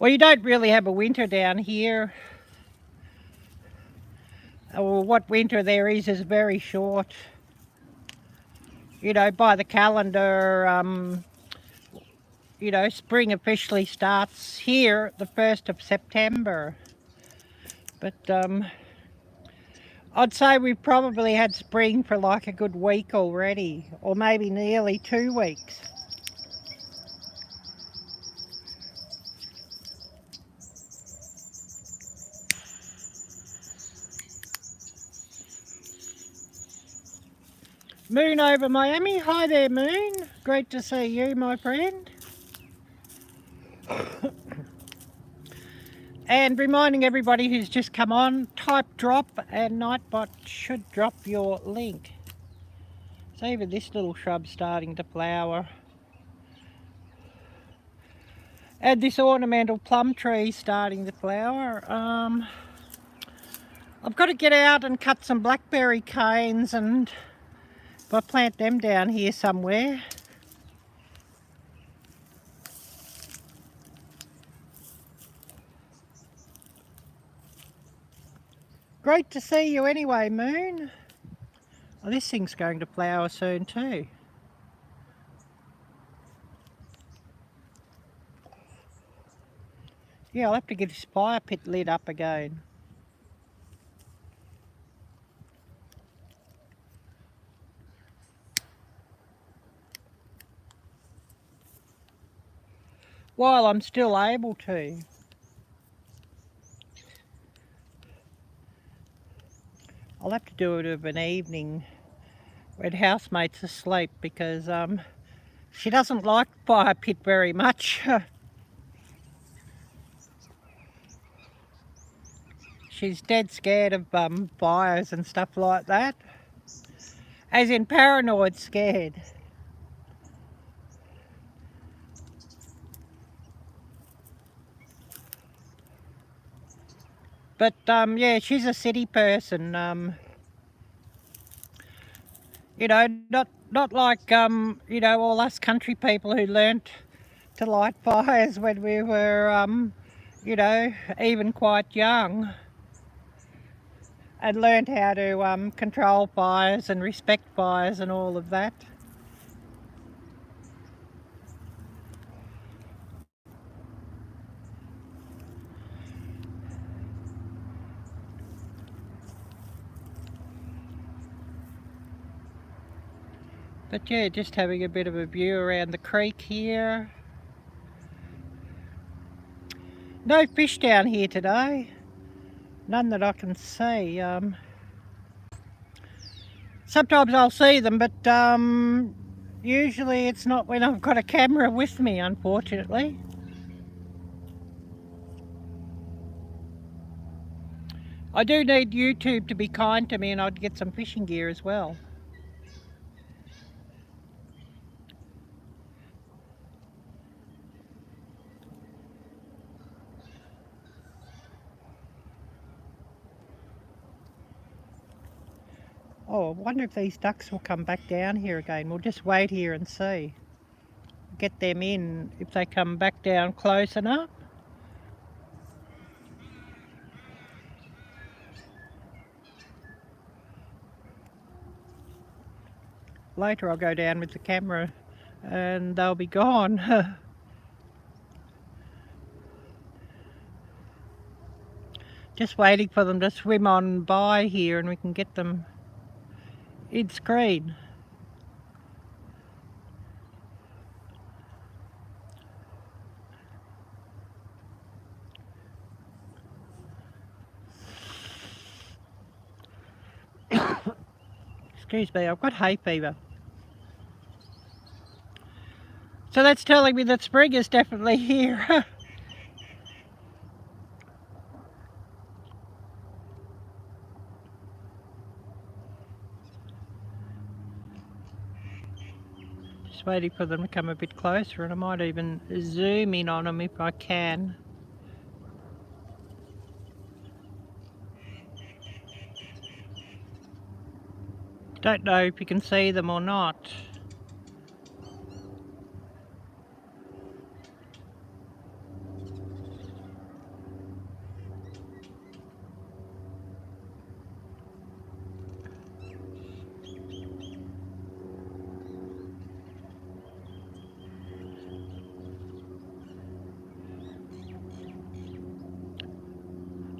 Well, you don't really have a winter down here. Or what winter there is very short. You know, by the calendar, you know, spring officially starts here the 1st of September. But I'd say we've probably had spring for like a good week already, or maybe nearly 2 weeks. Moon over Miami. Hi there, Moon. Great to see you, my friend. And reminding everybody who's just come on, type drop and Nightbot should drop your link. So even this little shrub's starting to flower. And this ornamental plum tree starting to flower. I've got to get out and cut some blackberry canes, and if I plant them down here somewhere. Great to see you anyway, Moon. Oh, this thing's going to flower soon too. Yeah, I'll have to get this fire pit lit up again. While I'm still able to. I'll have to do it of an evening when housemate's asleep, because she doesn't like fire pit very much. She's dead scared of fires and stuff like that. As in paranoid scared. But yeah, she's a city person. You know, not like you know, all us country people who learnt to light fires when we were you know, even quite young, and learned how to control fires and respect fires and all of that. But yeah, just having a bit of a view around the creek here. No fish down here today. None that I can see. Sometimes I'll see them, but usually it's not when I've got a camera with me, unfortunately. I do need YouTube to be kind to me, and I'd get some fishing gear as well. Oh, I wonder if these ducks will come back down here again. We'll just wait here and see. Get them in if they come back down close enough. Later I'll go down with the camera and they'll be gone. Just waiting for them to swim on by here and we can get them in screen. Excuse me, I've got hay fever. So that's telling me that spring is definitely here. Just waiting for them to come a bit closer, and I might even zoom in on them if I can. Don't know if you can see them or not.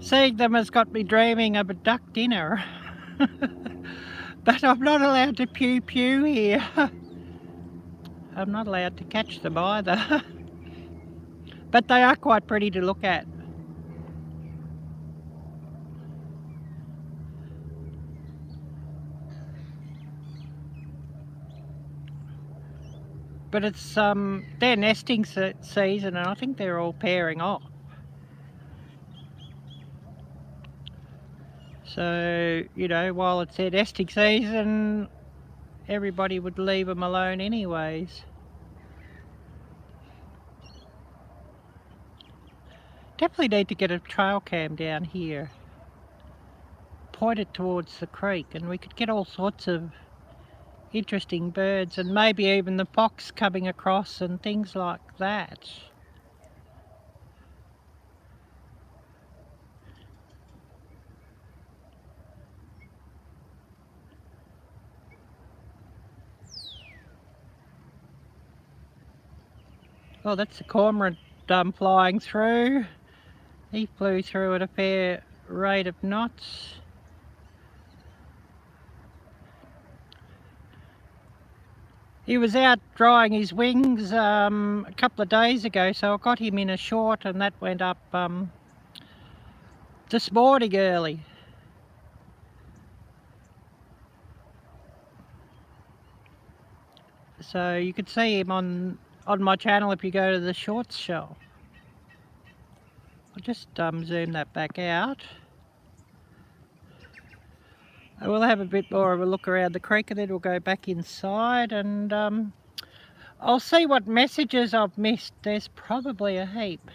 Seeing them has got me dreaming of a duck dinner. But I'm not allowed to pew pew here. I'm not allowed to catch them either. But they are quite pretty to look at. But it's their nesting season, and I think they're all pairing off. So, you know, while it's their nesting season, everybody would leave them alone anyways. Definitely need to get a trail cam down here. Point it towards the creek, and we could get all sorts of interesting birds, and maybe even the fox coming across and things like that. Oh, that's the cormorant flying through. He flew through at a fair rate of knots. He was out drying his wings a couple of days ago, so I got him in a short, and that went up this morning early. So you could see him on my channel if you go to the shorts show. I'll just zoom that back out. I will have a bit more of a look around the creek, and then we'll go back inside, and I'll see what messages I've missed. There's probably a heap.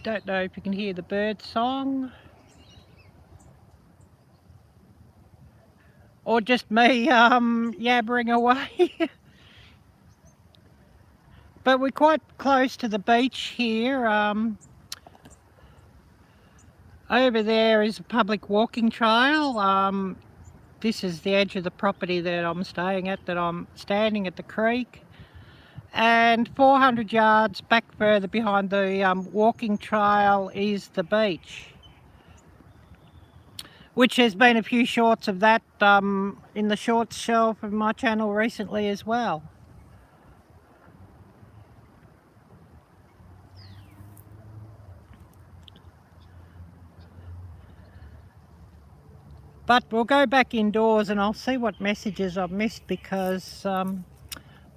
Don't know if you can hear the bird song. Or just me yabbering away. But we're quite close to the beach here. Over there is a public walking trail. This is the edge of the property that I'm staying at, that I'm standing at the creek. And 400 yards back further behind the walking trail is the beach. Which has been a few shorts of that in the shorts shelf of my channel recently as well. But we'll go back indoors and I'll see what messages I've missed, because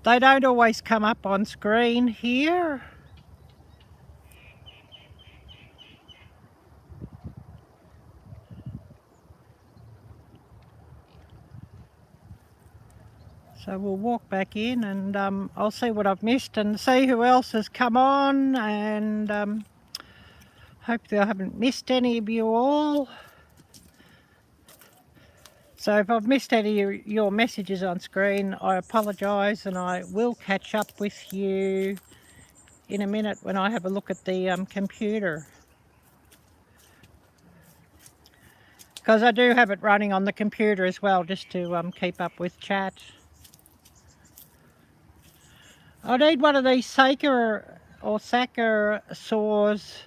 they don't always come up on screen here. So we'll walk back in, and I'll see what I've missed and see who else has come on, and hopefully I haven't missed any of you all. So if I've missed any of your messages on screen, I apologise, and I will catch up with you in a minute when I have a look at the computer. Because I do have it running on the computer as well, just to keep up with chat. I need one of these Saker or Sacker saws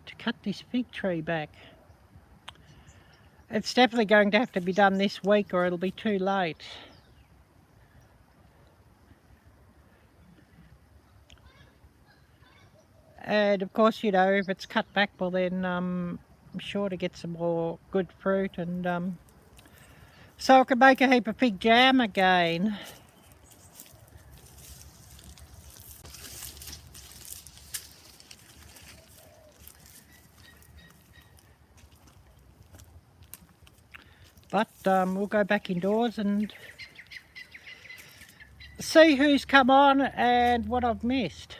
to cut this fig tree back. It's definitely going to have to be done this week, or it'll be too late. And of course, you know, if it's cut back, well then I'm sure to get some more good fruit, and so I can make a heap of fig jam again. But we'll go back indoors and see who's come on and what I've missed.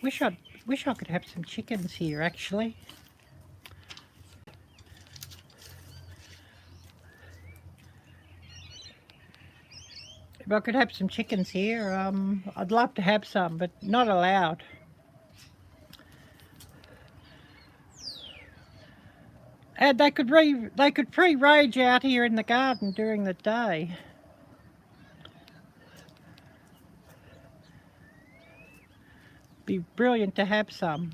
Wish I could have some chickens here, actually. If I could have some chickens here, I'd love to have some, but not allowed. And they could free range out here in the garden during the day. Be brilliant to have some.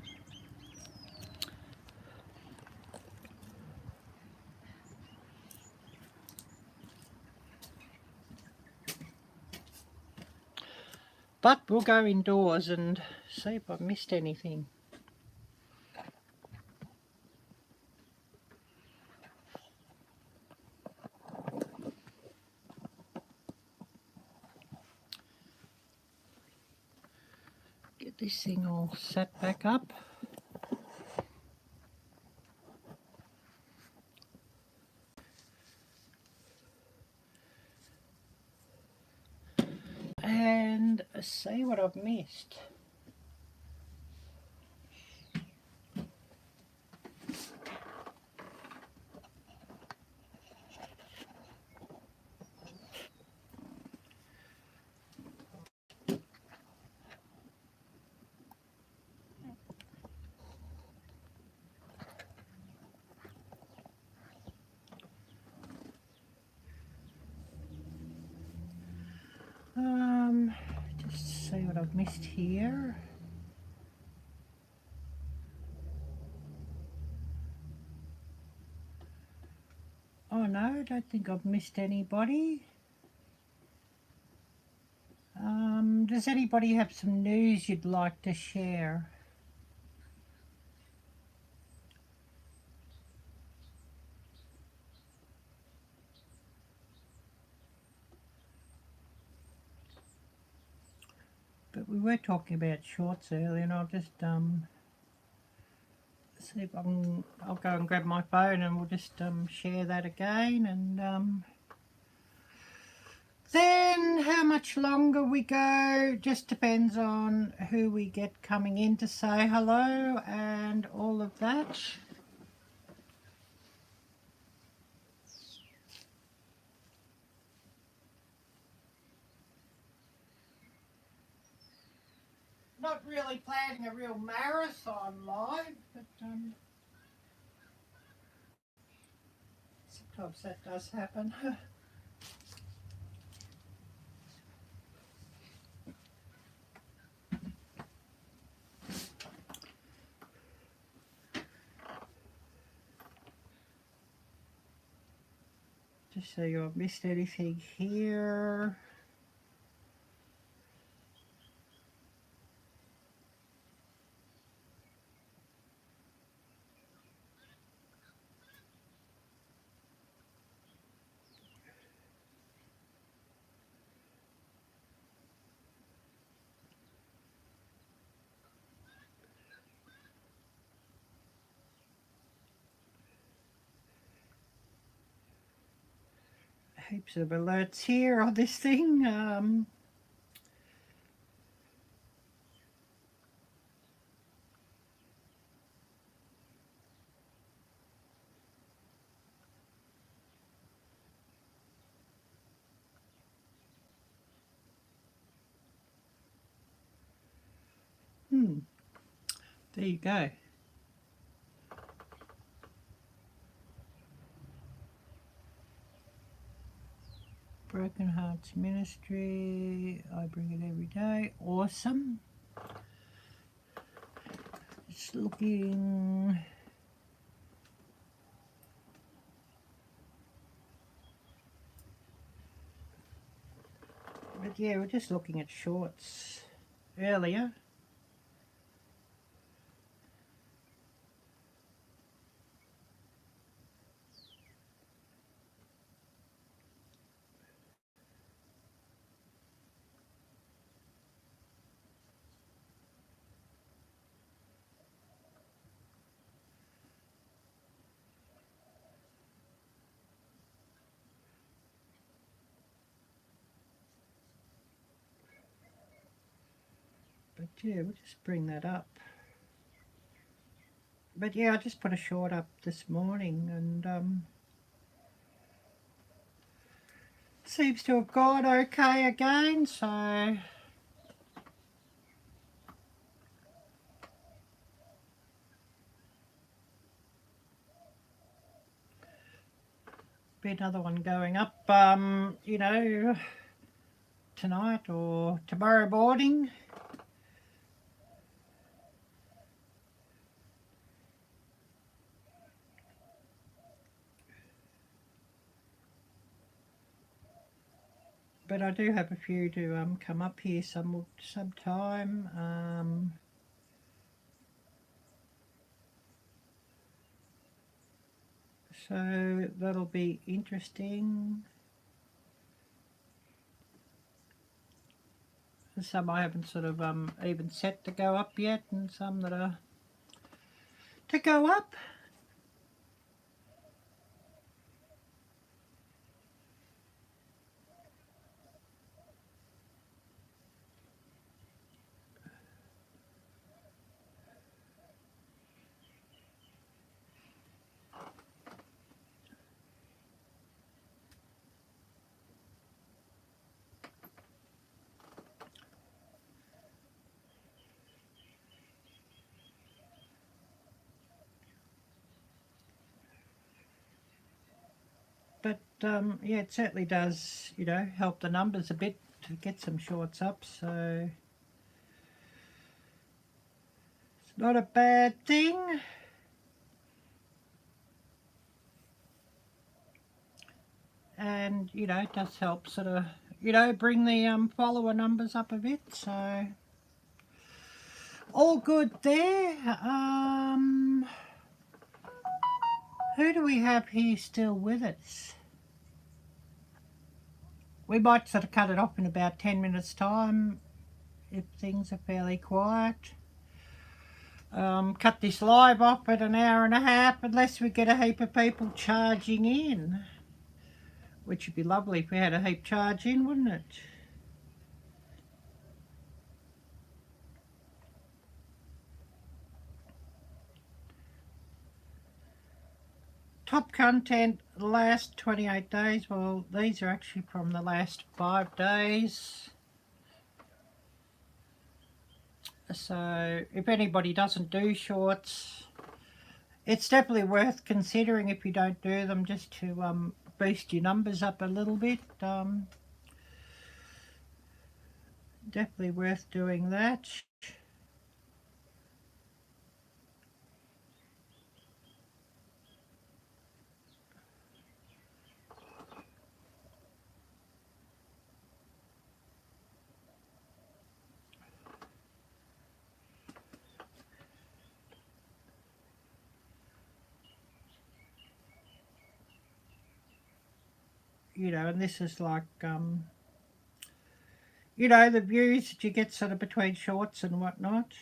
But we'll go indoors and see if I've missed anything. Get this thing all set back up. And see what I've missed. Just see what I've missed here. Oh no, I don't think I've missed anybody. Does anybody have some news you'd like to share? But we were talking about shorts earlier, and I'll just see if I'll go and grab my phone and we'll just share that again. And then how much longer we go just depends on who we get coming in to say hello and all of that. Not really planning a real marathon live, but sometimes that does happen. Just so you haven't missed anything here. Heaps of alerts here on this thing. There you go. Broken Hearts Ministry, I bring it every day. Awesome. Just looking. But yeah, we're just looking at shorts earlier. But yeah, we'll just bring that up. But yeah, I just put a short up this morning and seems to have gone okay again, so be another one going up, you know, tonight or tomorrow morning. But I do have a few to come up here sometime. So that'll be interesting. Some I haven't sort of even set to go up yet, and some that are to go up. But yeah, it certainly does, you know, help the numbers a bit to get some shorts up, so it's not a bad thing. And, you know, it does help sort of, you know, bring the follower numbers up a bit, so all good there. Who do we have here still with us? We might sort of cut it off in about 10 minutes time if things are fairly quiet. Cut this live off at an hour and a half unless we get a heap of people charging in, which would be lovely if we had a heap charge in, wouldn't it? Top content the last 28 days. Well, these are actually from the last 5 days. So if anybody doesn't do shorts, it's definitely worth considering if you don't do them, just to boost your numbers up a little bit. Definitely worth doing that. You know, and this is like, you know, the views that you get sort of between shorts and whatnot.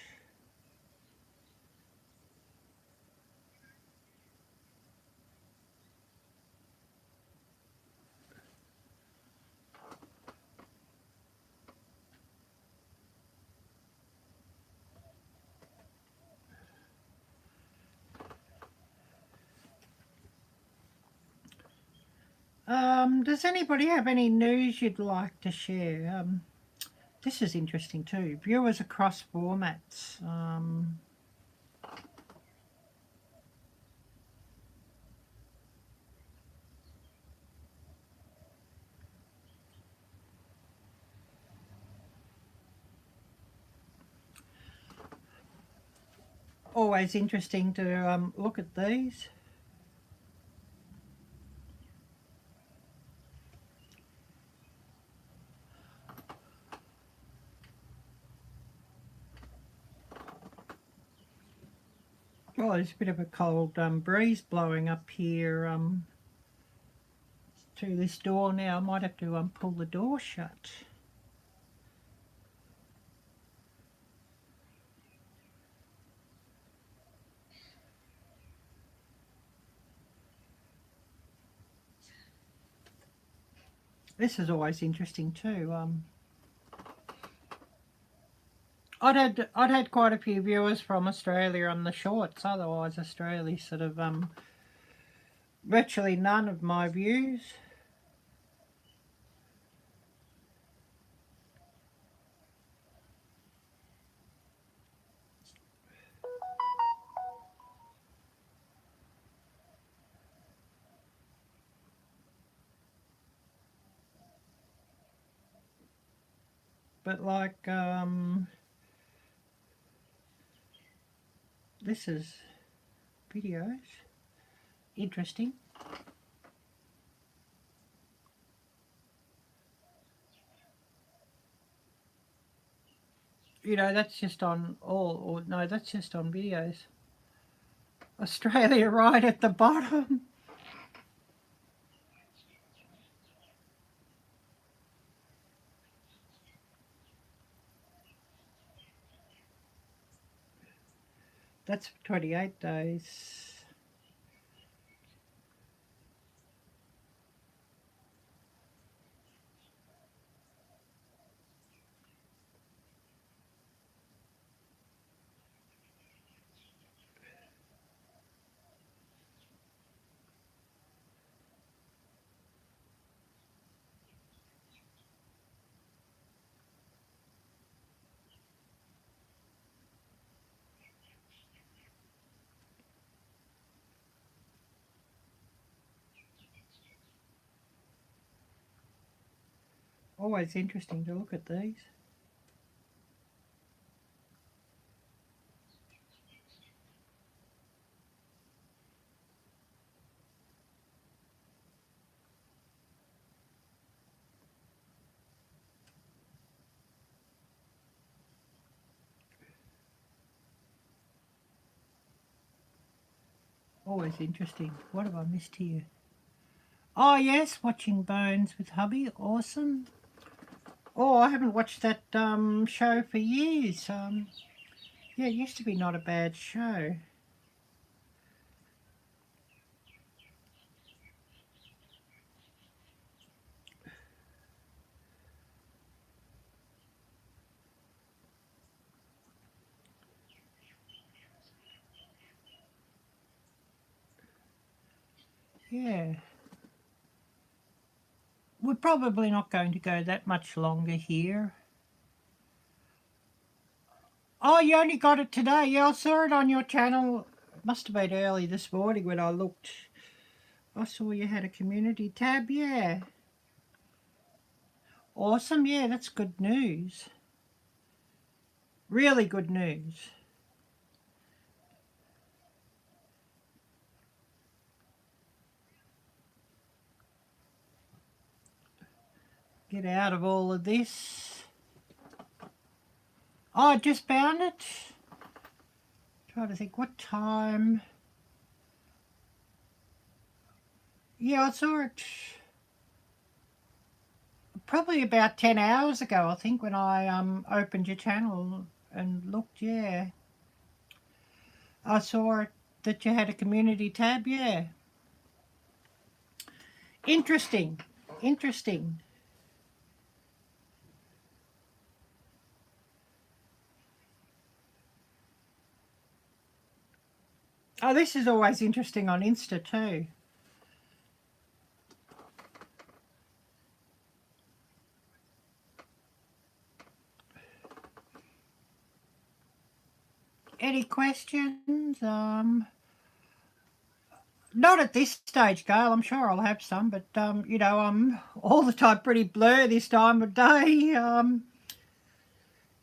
Does anybody have any news you'd like to share? This is interesting too. Viewers across formats. Always interesting to look at these. Well, there's a bit of a cold breeze blowing up here through this door now. I might have to pull the door shut. This is always interesting too. I'd had quite a few viewers from Australia on the shorts. Otherwise, Australia sort of virtually none of my views. But like, this is videos. Interesting. You know, that's just on all, or no, that's just on videos. Australia right at the bottom. That's for 28 days. Always interesting to look at these. Always interesting. What have I missed here? Oh yes, watching Bones with hubby. Awesome. Oh, I haven't watched that show for years. Yeah, it used to be not a bad show. Yeah. We're probably not going to go that much longer here. Oh, you only got it today. Yeah, I saw it on your channel. It must have been early this morning when I looked. I saw you had a community tab, yeah. Awesome, yeah, that's good news. Really good news. Get out of all of this. Oh, I just found it. Trying to think what time. Yeah, I saw it probably about 10 hours ago, I think, when I opened your channel and looked, yeah. I saw it that you had a community tab, yeah. Interesting. Interesting. Oh, this is always interesting on Insta too. Any questions? Not at this stage, Gail. I'm sure I'll have some, but you know, I'm all the time pretty blur this time of day.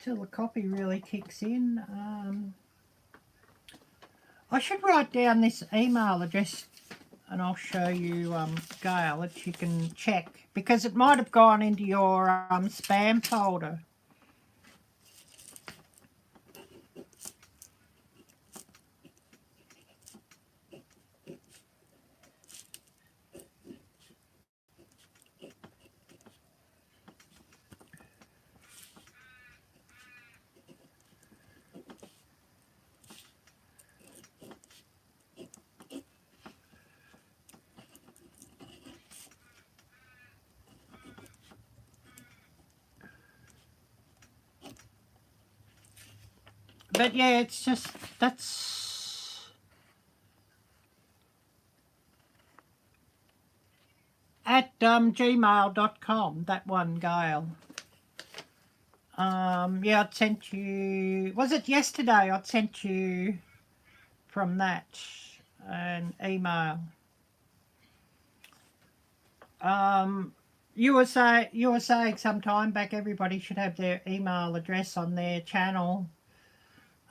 Till the copy really kicks in. I should write down this email address and I'll show you, Gail, that you can check, because it might have gone into your spam folder. But yeah, it's just, that's at gmail.com, that one, Gail. Yeah, I'd sent you, was it yesterday? I'd sent you from that an email. You were saying some time back everybody should have their email address on their channel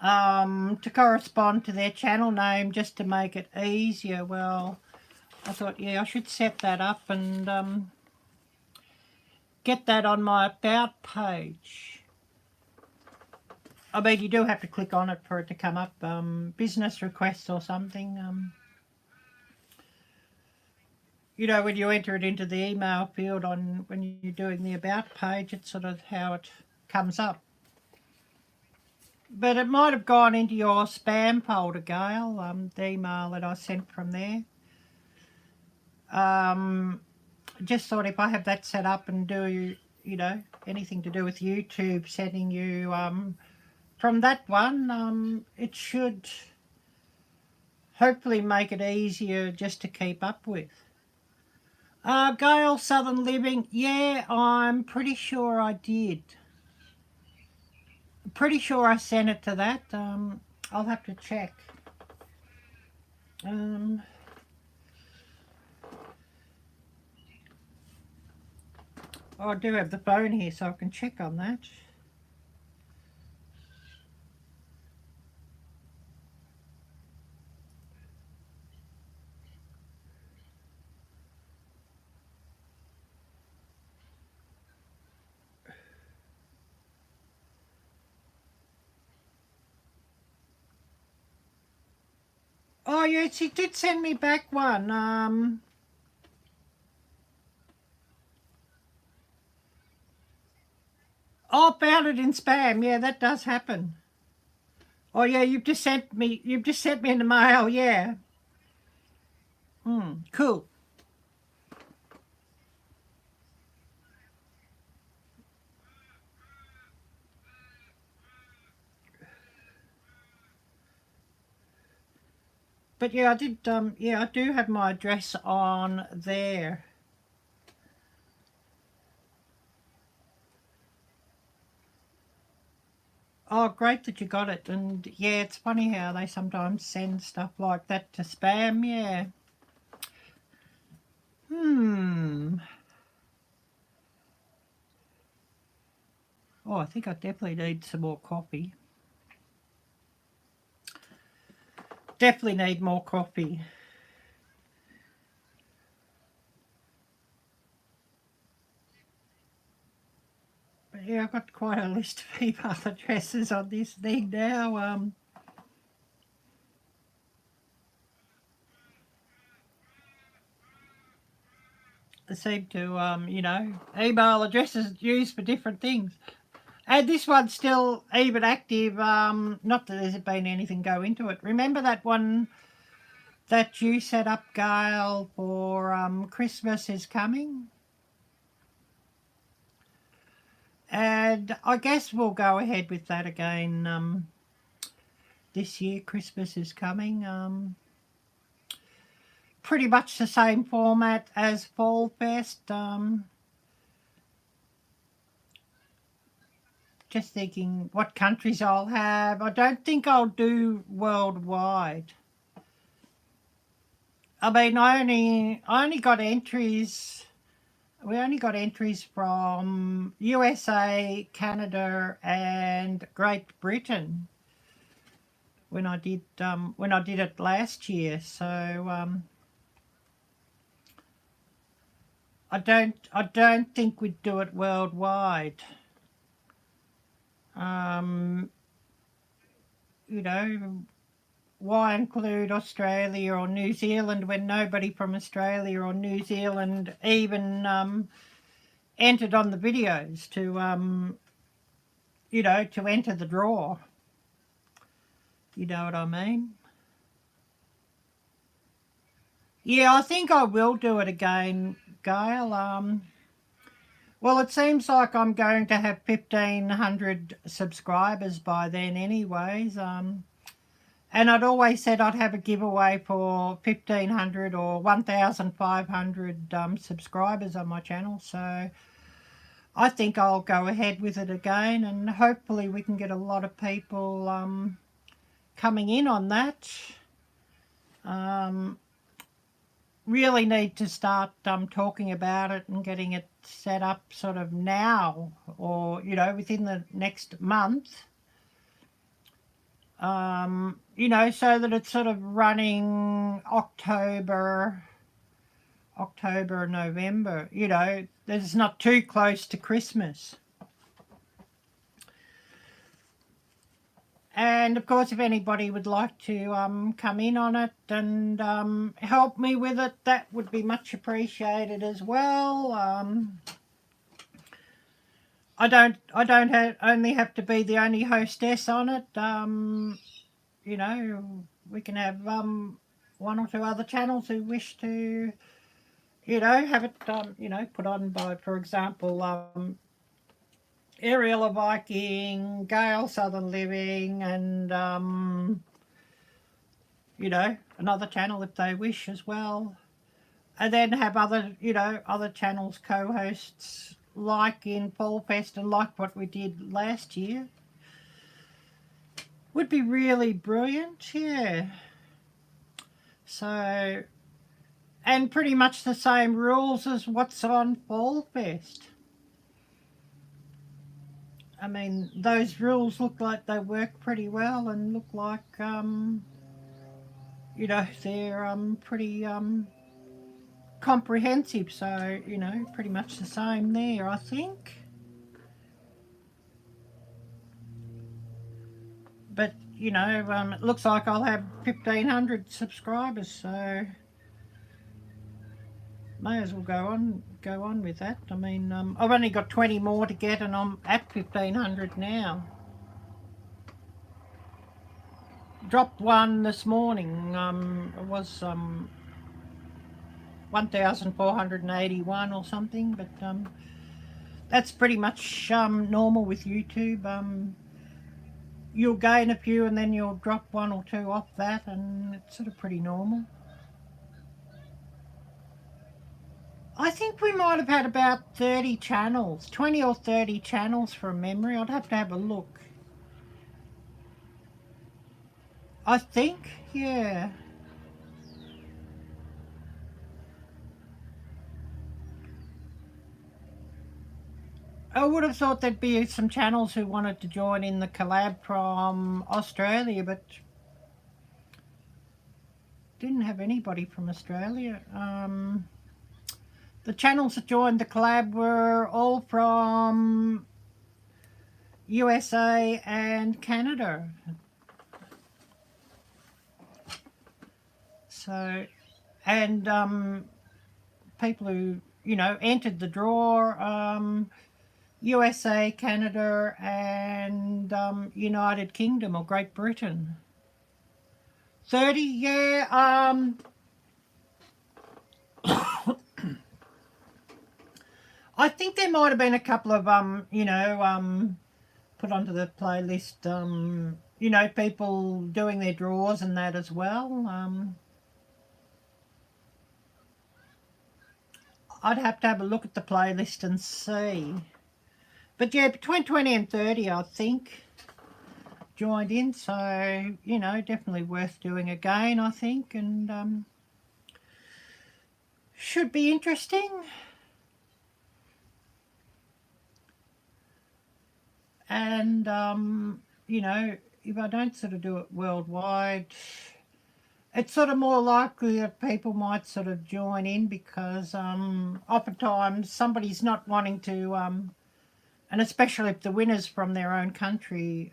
to correspond to their channel name, just to make it easier. Well, I thought, yeah, I should set that up and get that on my About page. I mean, you do have to click on it for it to come up, business requests or something. You know, when you enter it into the email field when you're doing the About page, it's sort of how it comes up. But it might have gone into your spam folder, Gail, the email that I sent from there. Just thought if I have that set up and do, you know, anything to do with YouTube, sending you from that one, it should hopefully make it easier just to keep up with. Gail, Southern Living, yeah, I'm pretty sure I did. Pretty sure I sent it to that. I'll have to check. Oh, I do have the phone here, so I can check on that. Oh, yes, he did send me back one. Oh, found it in spam. Yeah, that does happen. Oh, yeah, you've just sent me in the mail, yeah. Cool. But yeah, I did, yeah, I do have my address on there. Oh, great that you got it. And yeah, it's funny how they sometimes send stuff like that to spam, yeah. Oh, I think I definitely need some more coffee. Definitely need more coffee. But yeah, I've got quite a list of email addresses on this thing now. They seem to, you know, email addresses used for different things. And this one's still even active, not that there's been anything go into it. Remember that one that you set up, Gail, for Christmas is coming? And I guess we'll go ahead with that again this year. Christmas is coming. Pretty much the same format as Fall Fest. Just thinking what countries I'll have. I don't think I'll do worldwide. I mean, I only got entries. We only got entries from USA, Canada, and Great Britain when I did it last year. So I don't think we'd do it worldwide. You know, why include Australia or New Zealand when nobody from Australia or New Zealand even entered on the videos to, you know, to enter the draw? You know what I mean? Yeah, I think I will do it again, Gail. Well, it seems like I'm going to have 1,500 subscribers by then anyways. And I'd always said I'd have a giveaway for 1,500 or 1,500 subscribers on my channel. So I think I'll go ahead with it again, and hopefully we can get a lot of people coming in on that. really need to start talking about it and getting it set up sort of now, or within the next month. So that it's sort of running October, November. That it's not too close to Christmas. And of course, if anybody would like to come in on it and help me with it, that would be much appreciated as well. I don't only have to be the only hostess on it. We can have one or two other channels who wish to, have it, put on by, for example, Arielle-Viking, Gale Southern Living, and another channel if they wish as well, and then have other other channels co-hosts like in Fall Fest and like what we did last year. Would be really brilliant, yeah. So, and pretty much the same rules as what's on Fall Fest. I mean, those rules look like they work pretty well and look like, they're pretty comprehensive. So, pretty much the same there, I think. But, it looks like I'll have 1,500 subscribers, so may as well go on with that. I mean, I've only got 20 more to get, and I'm at 1,500 now. Dropped one this morning. It was 1,481 or something, but that's pretty much normal with YouTube. You'll gain a few and then you'll drop one or two off that, and it's sort of pretty normal. I think we might have had about 30 channels, 20 or 30 channels from memory. I'd have to have a look. I think, yeah. I would have thought there'd be some channels who wanted to join in the collab from Australia, but didn't have anybody from Australia. The channels that joined the collab were all from USA and Canada. So, and people who, entered the draw, USA, Canada, and United Kingdom or Great Britain. 30, yeah. I think there might have been a couple of put onto the playlist. People doing their draws and that as well. I'd have to have a look at the playlist and see. But yeah, between 20 and 30, I think, joined in. So, definitely worth doing again, I think. And should be interesting. And, if I don't sort of do it worldwide, it's sort of more likely that people might sort of join in because oftentimes somebody's not wanting to, and especially if the winner's from their own country,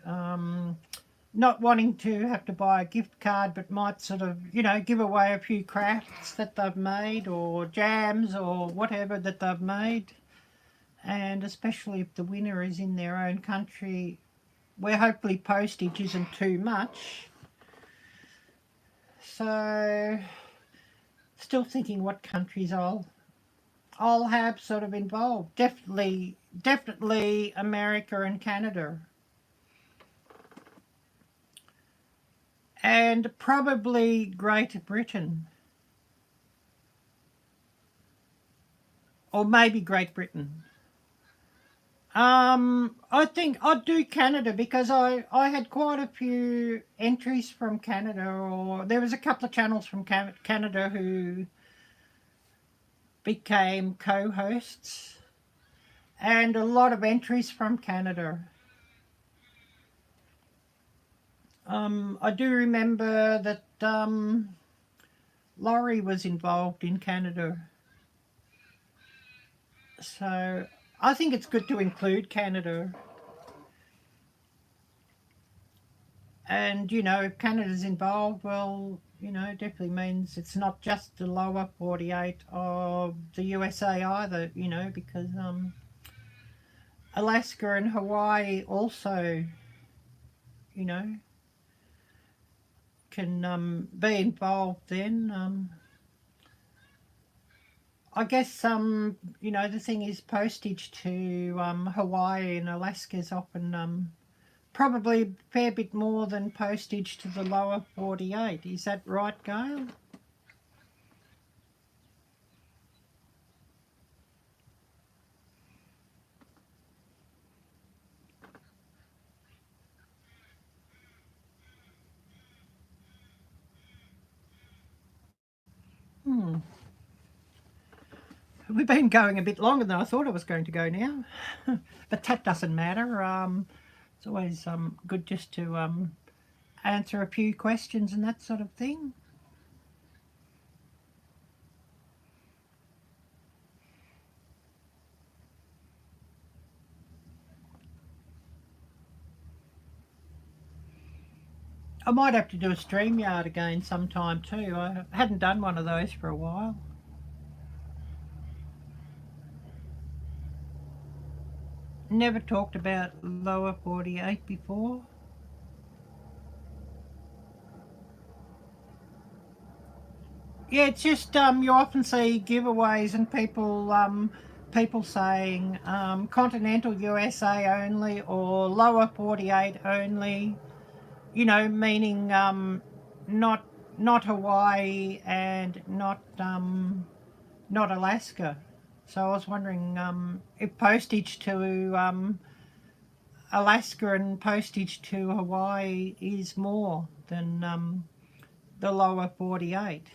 not wanting to have to buy a gift card, but might sort of, give away a few crafts that they've made or jams or whatever that they've made. And especially if the winner is in their own country, where hopefully postage isn't too much. So, still thinking what countries I'll have sort of involved. Definitely America and Canada. And probably Great Britain. Or maybe Great Britain. I think I'd do Canada because I had quite a few entries from Canada, or there was a couple of channels from Canada who became co-hosts, and a lot of entries from Canada. I do remember that Laurie was involved in Canada. So I think it's good to include Canada. And, you know, if Canada's involved, well, you know, it definitely means it's not just the lower 48 of the USA either, you know, because Alaska and Hawaii also, you know, can be involved then. I guess, you know, the thing is postage to Hawaii and Alaska is often probably a fair bit more than postage to the lower 48. Is that right, Gail? Hmm. We've been going a bit longer than I thought I was going to go now. But that doesn't matter. It's always good just to answer a few questions and that sort of thing. I might have to do a StreamYard again sometime too. I hadn't done one of those for a while. Never talked about lower 48 before. Yeah, it's just you often see giveaways and people saying continental USA only or lower 48 only. You know, meaning not not Hawaii and not Alaska. So I was wondering if postage to Alaska and postage to Hawaii is more than the lower 48.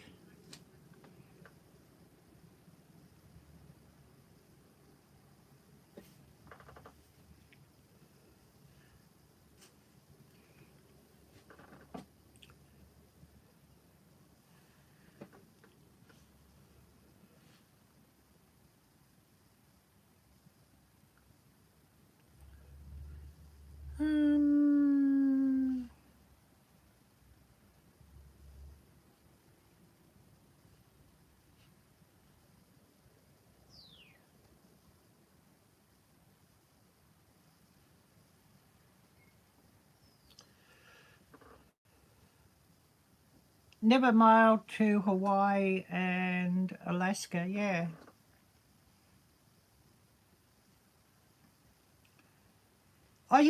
Um, Never mailed to Hawaii and Alaska, yeah. I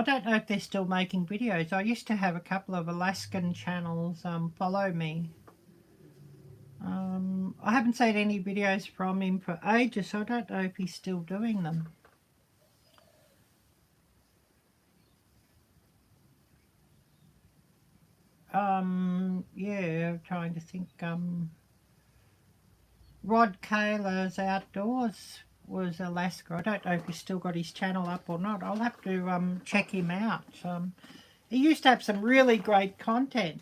don't know if they're still making videos. I used to have a couple of Alaskan channels follow me. I haven't seen any videos from him for ages, so I don't know if he's still doing them. Yeah, I'm trying to think. Rod Kaler's Outdoors was Alaska. I don't know if he's still got his channel up or not. I'll have to check him out. He used to have some really great content,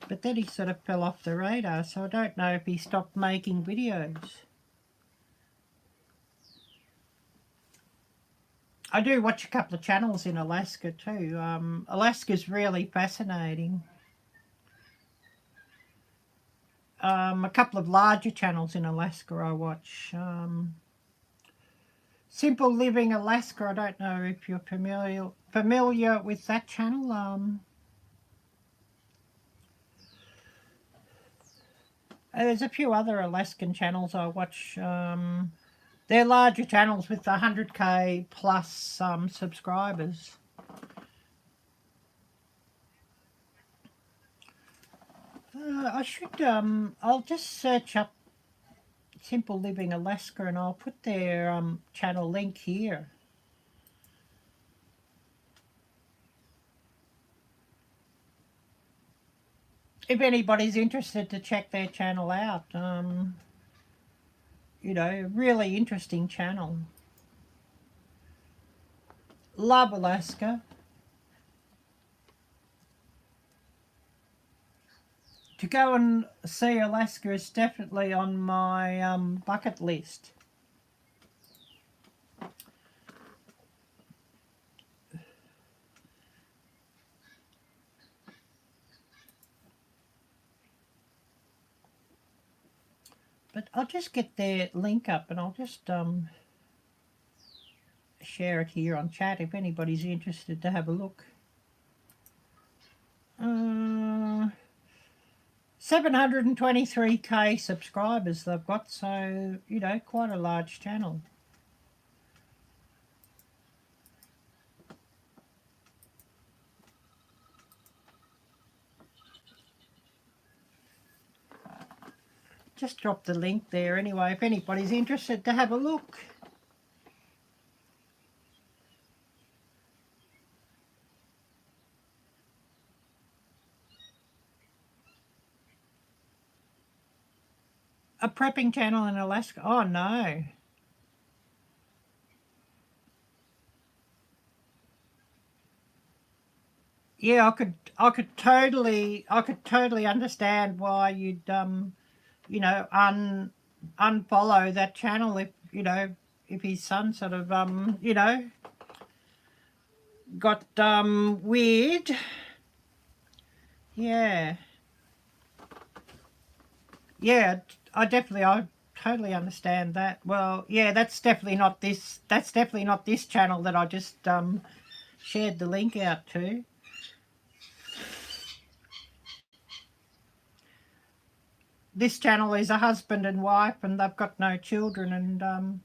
but then he sort of fell off the radar, so I don't know if he stopped making videos. I do watch a couple of channels in Alaska too. Alaska's really fascinating. A couple of larger channels in Alaska I watch. Simple Living Alaska, I don't know if you're familiar with that channel. There's a few other Alaskan channels I watch. They're larger channels with 100k plus subscribers. I'll just search up Simple Living Alaska and I'll put their channel link here. If anybody's interested to check their channel out. you know, really interesting channel. Love Alaska. To go and see Alaska is definitely on my bucket list. But I'll just get their link up and I'll just share it here on chat if anybody's interested to have a look. 723k subscribers they've got, so, you know, quite a large channel. Just drop the link there anyway if anybody's interested to have a look. A prepping channel in Alaska? Oh no. Yeah, I could totally understand why you'd you know, unfollow that channel if, you know, if his son sort of you know, got weird. Yeah. Yeah, I totally understand that. Well, yeah, that's definitely not this channel that I just shared the link out to. This channel is a husband and wife and they've got no children, and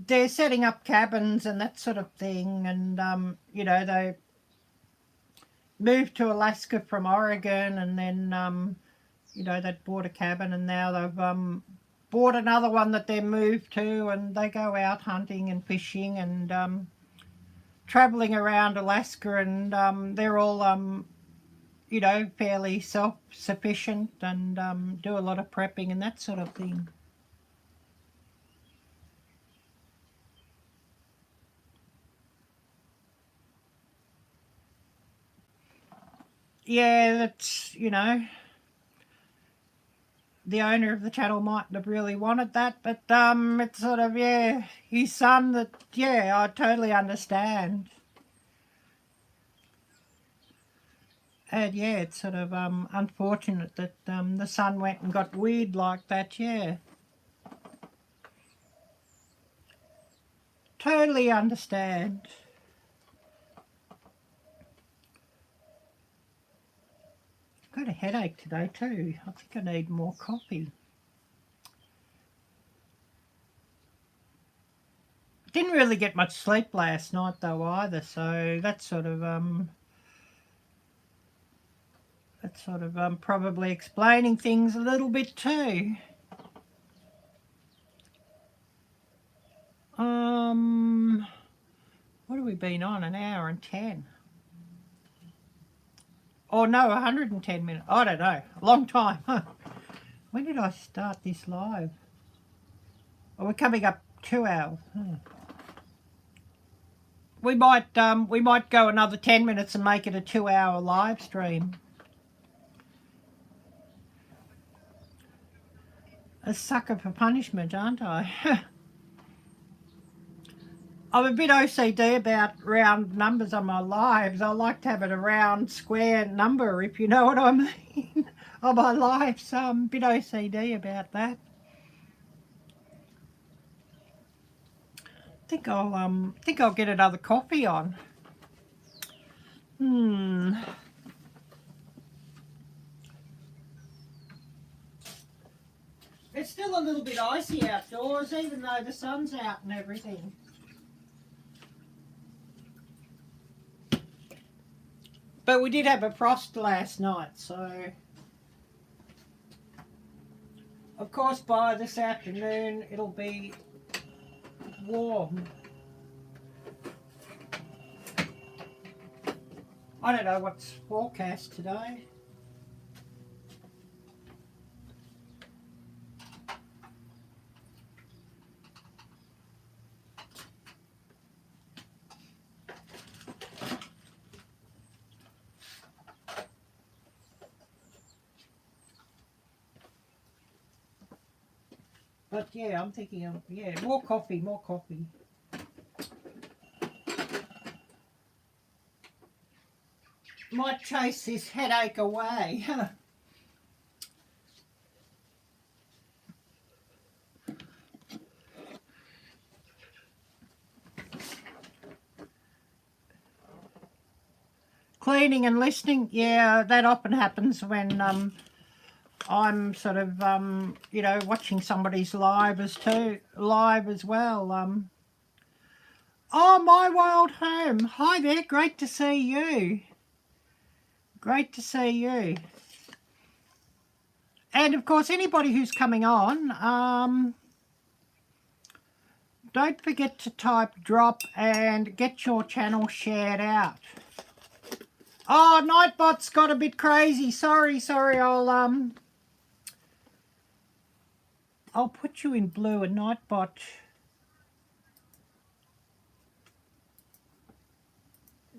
they're setting up cabins and that sort of thing, and you know, they moved to Alaska from Oregon, and then you know, they'd bought a cabin and now they've bought another one that they're moved to, and they go out hunting and fishing and traveling around Alaska, and they're all you know, fairly self-sufficient and do a lot of prepping and that sort of thing. Yeah, that's, you know, the owner of the channel mightn't have really wanted that, but it's sort of, yeah, his son that, yeah, I totally understand. And yeah, it's sort of unfortunate that the son went and got weird like that, yeah. Totally understand. I've got a headache today too. I think I need more coffee. Didn't really get much sleep last night though either, so that's sort of probably explaining things a little bit too. What have we been on? An hour and 10. Oh no, 110 minutes. I don't know. A long time. When did I start this live? Oh, we're coming up 2 hours. We might go another 10 minutes and make it a 2-hour live stream. A sucker for punishment, aren't I? I'm a bit OCD about round numbers on my lives. I like to have it a round, square number, if you know what I mean, on my life. So I'm a bit OCD about that. Think I'll get another coffee on. It's still a little bit icy outdoors, even though the sun's out and everything. But we did have a frost last night, so of course by this afternoon it'll be warm. I don't know what's forecast today. But yeah, I'm thinking of, yeah, more coffee, more coffee. Might chase this headache away. Cleaning and listening, yeah, that often happens when I'm sort of, you know, watching somebody's live as well. Oh, my wild home. Hi there, great to see you. Great to see you. And of course, anybody who's coming on, don't forget to type drop and get your channel shared out. Oh, Nightbot's got a bit crazy. Sorry, I'll put you in blue and Nightbot.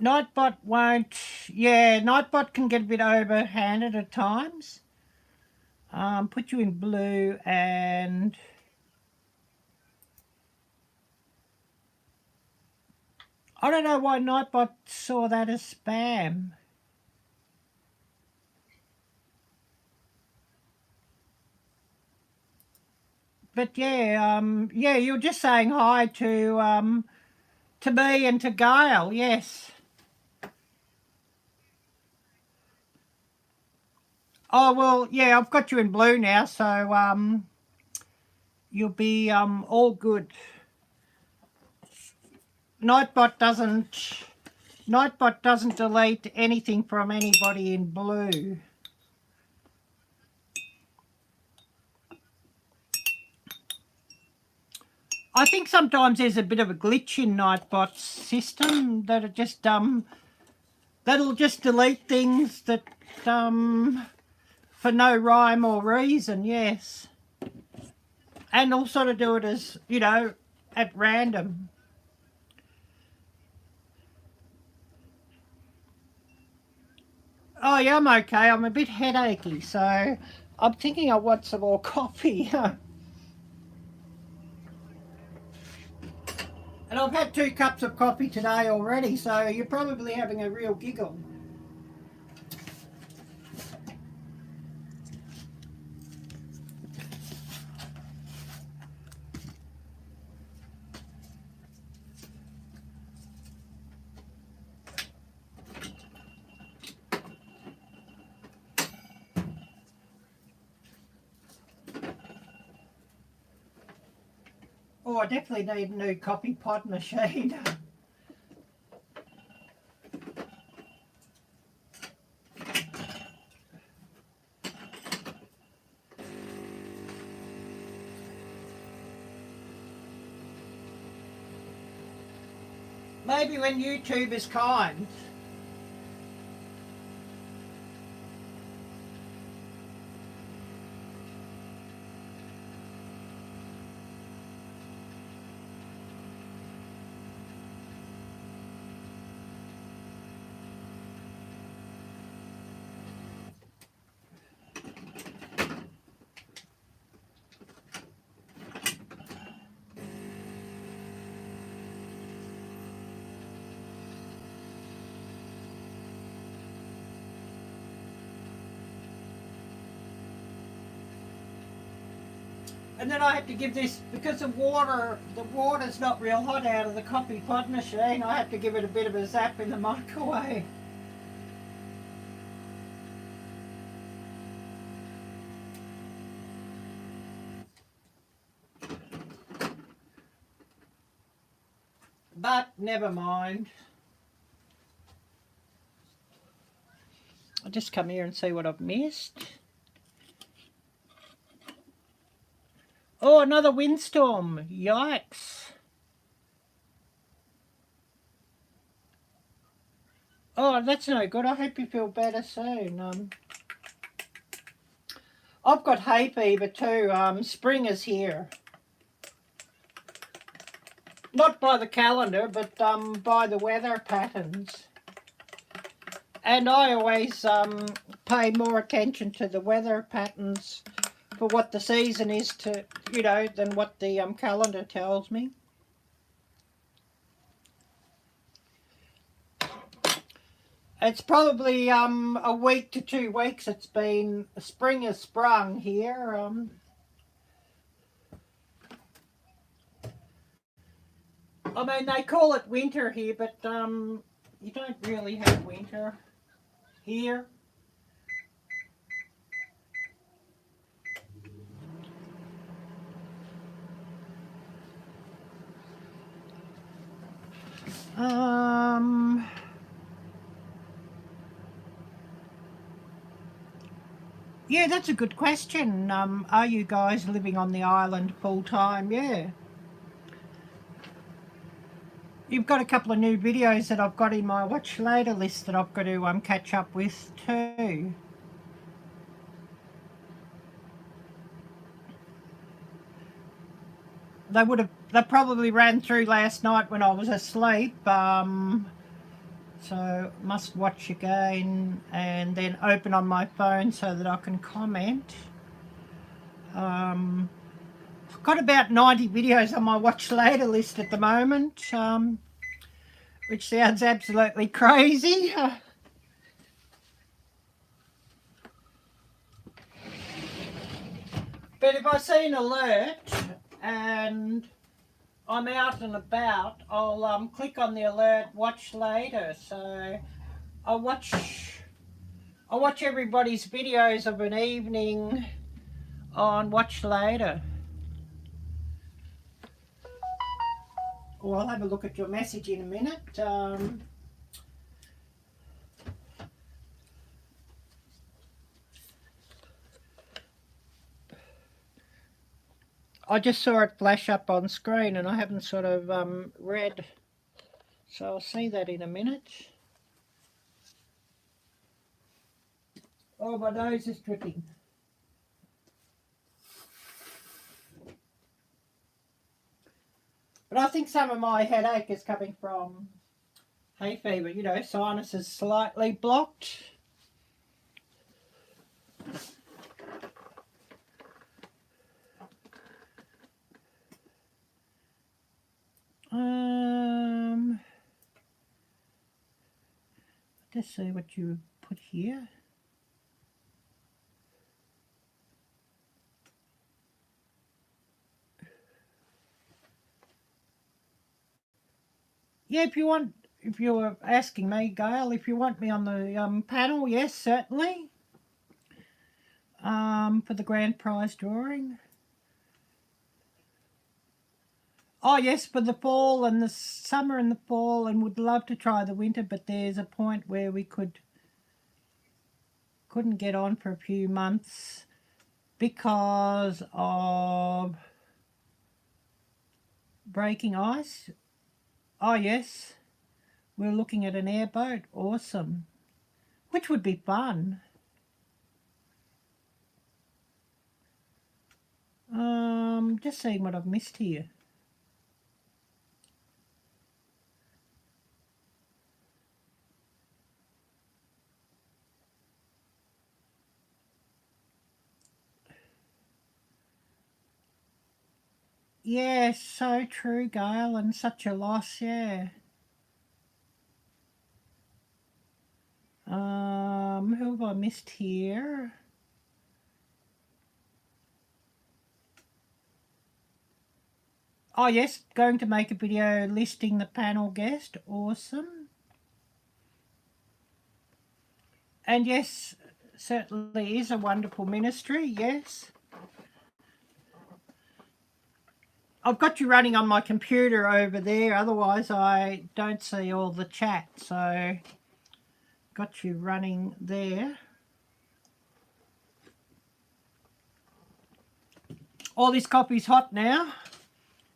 Nightbot won't, yeah, Nightbot can get a bit overhanded at times. Put you in blue and I don't know why Nightbot saw that as spam. But yeah, yeah, you're just saying hi to me and to Gail, yes. Oh, well, yeah, I've got you in blue now, so you'll be all good. Nightbot doesn't delete anything from anybody in blue. I think sometimes there's a bit of a glitch in Nightbot's system that it just that'll just delete things that for no rhyme or reason, yes. And it'll sort of do it as, you know, at random. Oh yeah, I'm okay. I'm a bit headachy, so I'm thinking I want some more coffee. And I've had 2 cups of coffee today already, so you're probably having a real giggle. Oh, I definitely need a new coffee pod machine. Maybe when YouTube is kind. And then I had to give this, because the water's not real hot out of the coffee pod machine, I had to give it a bit of a zap in the microwave. But never mind. I'll just come here and see what I've missed. Oh, another windstorm. Yikes. Oh, that's no good. I hope you feel better soon. I've got hay fever too. Spring is here. Not by the calendar, but by the weather patterns. And I always pay more attention to the weather patterns for what the season is you know, than what the calendar tells me. It's probably a week to 2 weeks. It's been, spring has sprung here. I mean, they call it winter here, but you don't really have winter here. Yeah, that's a good question. Are you guys living on the island full time? Yeah. You've got a couple of new videos that I've got in my watch later list that I've got to catch up with too. They probably ran through last night when I was asleep. So must watch again and then open on my phone so that I can comment. I've got about 90 videos on my watch later list at the moment, which sounds absolutely crazy. But if I see an alert and I'm out and about, I'll click on the alert, watch later. So I watch everybody's videos of an evening on watch later. Well, I'll have a look at your message in a minute. I just saw it flash up on screen and I haven't sort of read, so I'll see that in a minute. Oh, my nose is dripping. But I think some of my headache is coming from hay fever, you know, sinuses slightly blocked. Let's see what you put here. Yeah, if you're asking me, Gail, if you want me on the panel, yes, certainly. For the grand prize drawing. Oh yes, for the fall and the summer and the fall, and would love to try the winter, but there's a point where we couldn't get on for a few months because of breaking ice. Oh yes, we're looking at an airboat. Awesome. Which would be fun. Just seeing what I've missed here. Yes, so true, Gail, and such a loss, yeah. Who have I missed here? Oh yes, going to make a video listing the panel guest. Awesome. And yes, certainly is a wonderful ministry, yes. I've got you running on my computer over there, otherwise I don't see all the chat, so got you running there. All this coffee's hot now,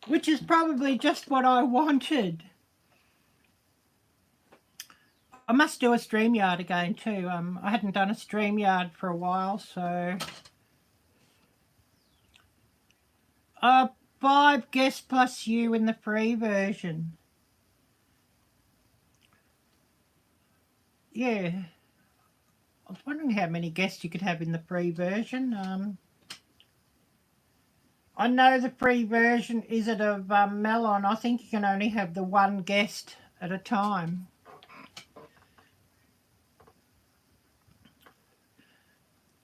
which is probably just what I wanted. I must do a StreamYard again too. I hadn't done a StreamYard for a while, so 5 guests plus you in the free version. Yeah. I was wondering how many guests you could have in the free version. I know the free version, is it of Melon? I think you can only have the one guest at a time.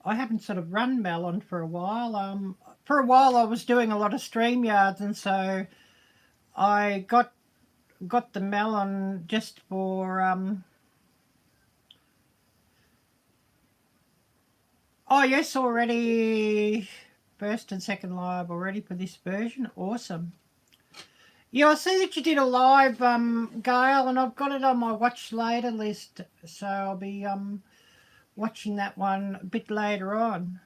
I haven't sort of run Melon for a while. For a while I was doing a lot of StreamYards, and so I got the Melon just for oh yes, already first and second live already for this version. Awesome. Yeah, I see that you did a live, Gail, and I've got it on my watch later list, so I'll be watching that one a bit later on.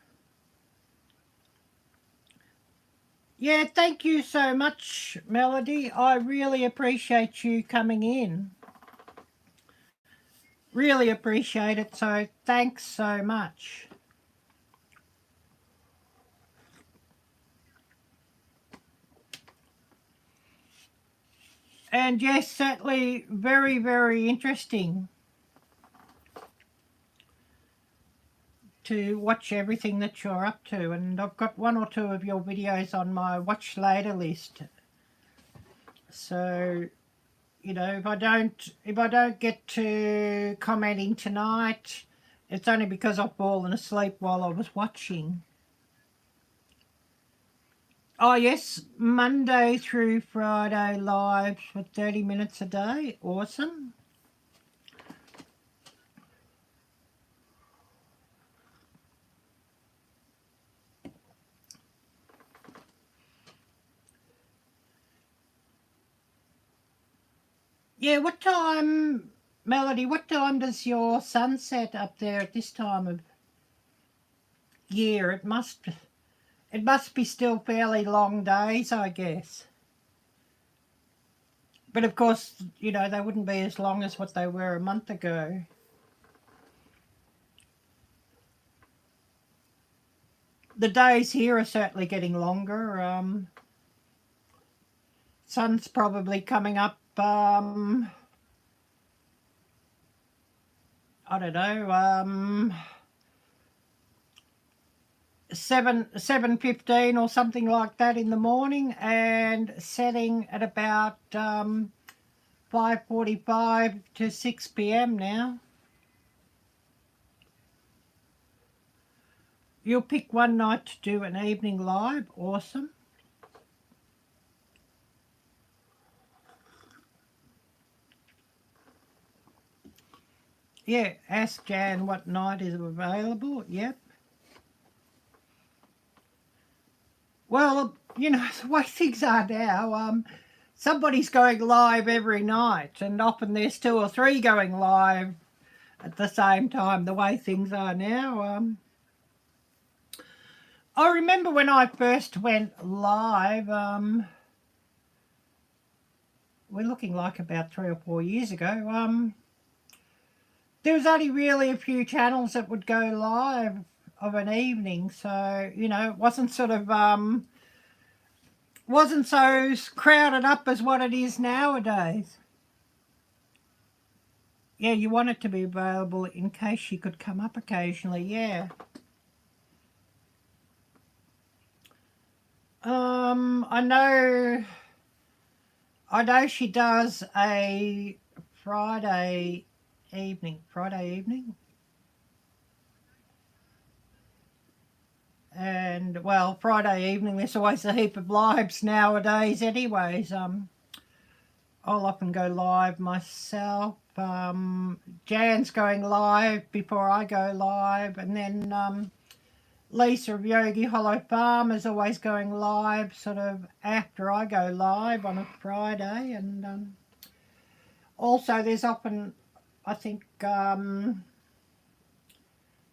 Yeah, thank you so much, Melody. I really appreciate you coming in. Really appreciate it, so thanks so much. And yes, certainly very, very interesting to watch everything that you're up to. And I've got one or two of your videos on my watch later list. So, you know, if I don't get to commenting tonight, it's only because I've fallen asleep while I was watching. Oh yes, Monday through Friday live for 30 minutes a day. Awesome. Yeah, what time, Melody, what time does your sun set up there at this time of year? It must be still fairly long days, I guess. But of course, you know, they wouldn't be as long as what they were a month ago. The days here are certainly getting longer. Sun's probably coming up, I don't know, 7:15 or something like that in the morning, and setting at about 5:45 to 6 p.m. now. You'll pick one night to do an evening live. Awesome. Yeah, ask Jan what night is available. Yep. Well, you know, the way things are now, somebody's going live every night, and often there's two or three going live at the same time, the way things are now. I remember when I first went live, we're looking like about 3 or 4 years ago, there was only really a few channels that would go live of an evening, so, you know, it wasn't sort of, wasn't so crowded up as what it is nowadays. Yeah, you want it to be available in case you could come up occasionally, yeah. I know she does a Friday evening. And, well, Friday evening, there's always a heap of lives nowadays anyways. I'll often go live myself. Jan's going live before I go live, and then Lisa of Yogi Hollow Farm is always going live sort of after I go live on a Friday. And also there's often, I think,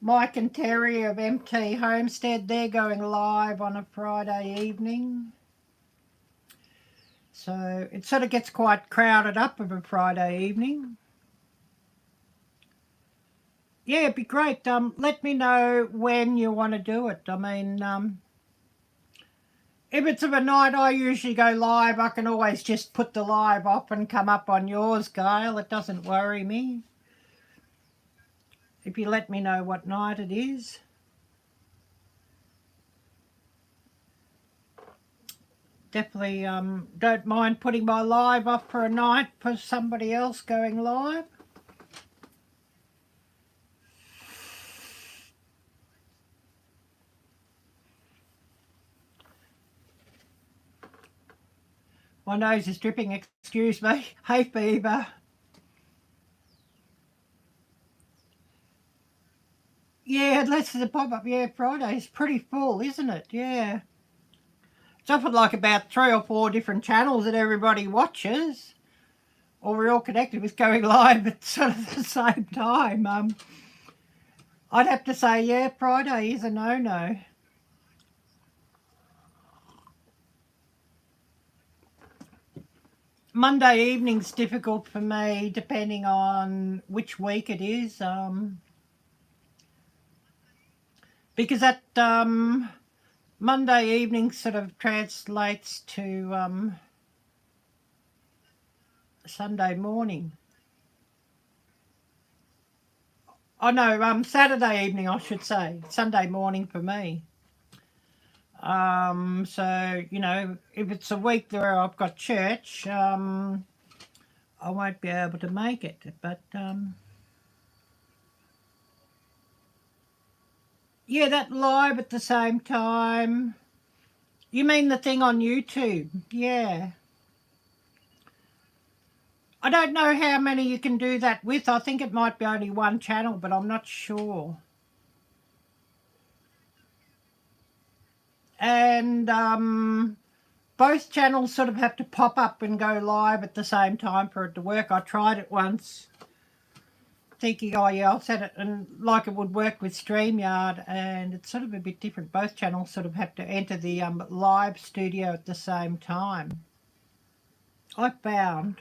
Mike and Terry of MT Homestead, they're going live on a Friday evening. So it sort of gets quite crowded up of a Friday evening. Yeah, it'd be great. Let me know when you want to do it. I mean, if it's of a night I usually go live, I can always just put the live off and come up on yours, Gail. It doesn't worry me. If you let me know what night it is. definitely don't mind putting my live off for a night for somebody else going live. My nose is dripping, excuse me. Hey, fever. Yeah, unless there's a pop-up. Yeah, Friday's pretty full, isn't it? Yeah. It's often like about 3 or 4 different channels that everybody watches. Or we're all connected with going live at sort of the same time. I'd have to say, yeah, Friday is a no-no. Monday evening's difficult for me, depending on which week it is. Because that Monday evening sort of translates to Sunday morning. Oh no, Saturday evening I should say. Sunday morning for me. So, you know, if it's a week where I've got church, I won't be able to make it. But yeah, that live at the same time. You mean the thing on YouTube? Yeah. I don't know how many you can do that with. I think it might be only one channel, but I'm not sure. And both channels sort of have to pop up and go live at the same time for it to work. I tried it once thinking, oh yeah, I'll set it, and like it would work with StreamYard, and it's sort of a bit different. Both channels sort of have to enter the live studio at the same time. I found.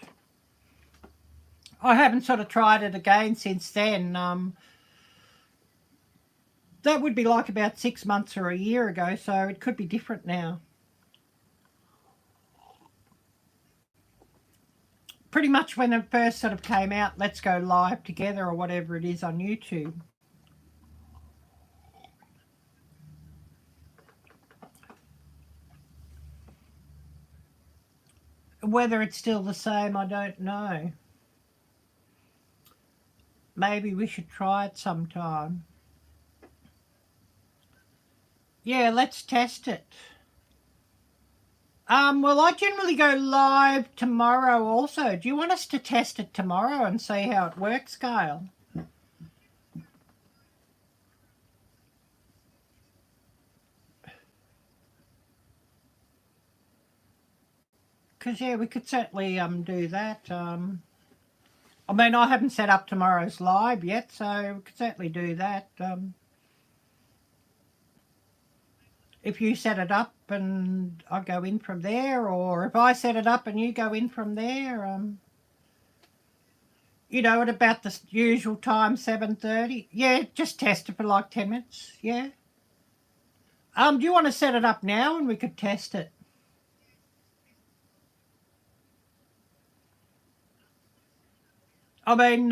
I haven't sort of tried it again since then. That would be like about 6 months or a year ago, so it could be different now. Pretty much when it first sort of came out, let's go live together or whatever it is on YouTube. Whether it's still the same, I don't know. Maybe we should try it sometime. Yeah, let's test it. Well, I generally go live tomorrow also. Do you want us to test it tomorrow and see how it works, Gail? Because, yeah, we could certainly do that. I mean, I haven't set up tomorrow's live yet, so we could certainly do that. If you set it up and I go in from there, or if I set it up and you go in from there, you know, at about the usual time, 7:30. Yeah, just test it for like 10 minutes, yeah. Do you want to set it up now and we could test it? I mean,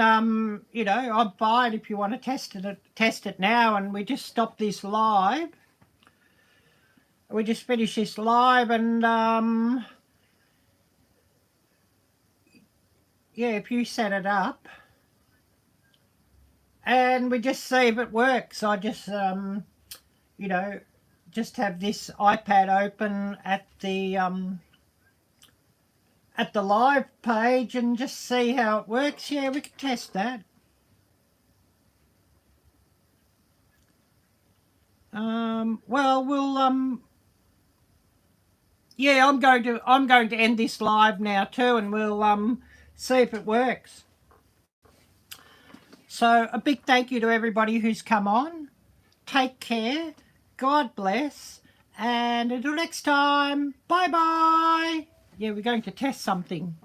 you know, I'm fine if you want to test it now, and we just stop this live. We just finish this live, and yeah, if you set it up, and we just see if it works. I just, you know, just have this iPad open at the live page and just see how it works. Yeah, we can test that. Well, we'll yeah, I'm going to end this live now too, and we'll see if it works. So a big thank you to everybody who's come on. Take care. God bless. And until next time, bye-bye. Yeah, we're going to test something.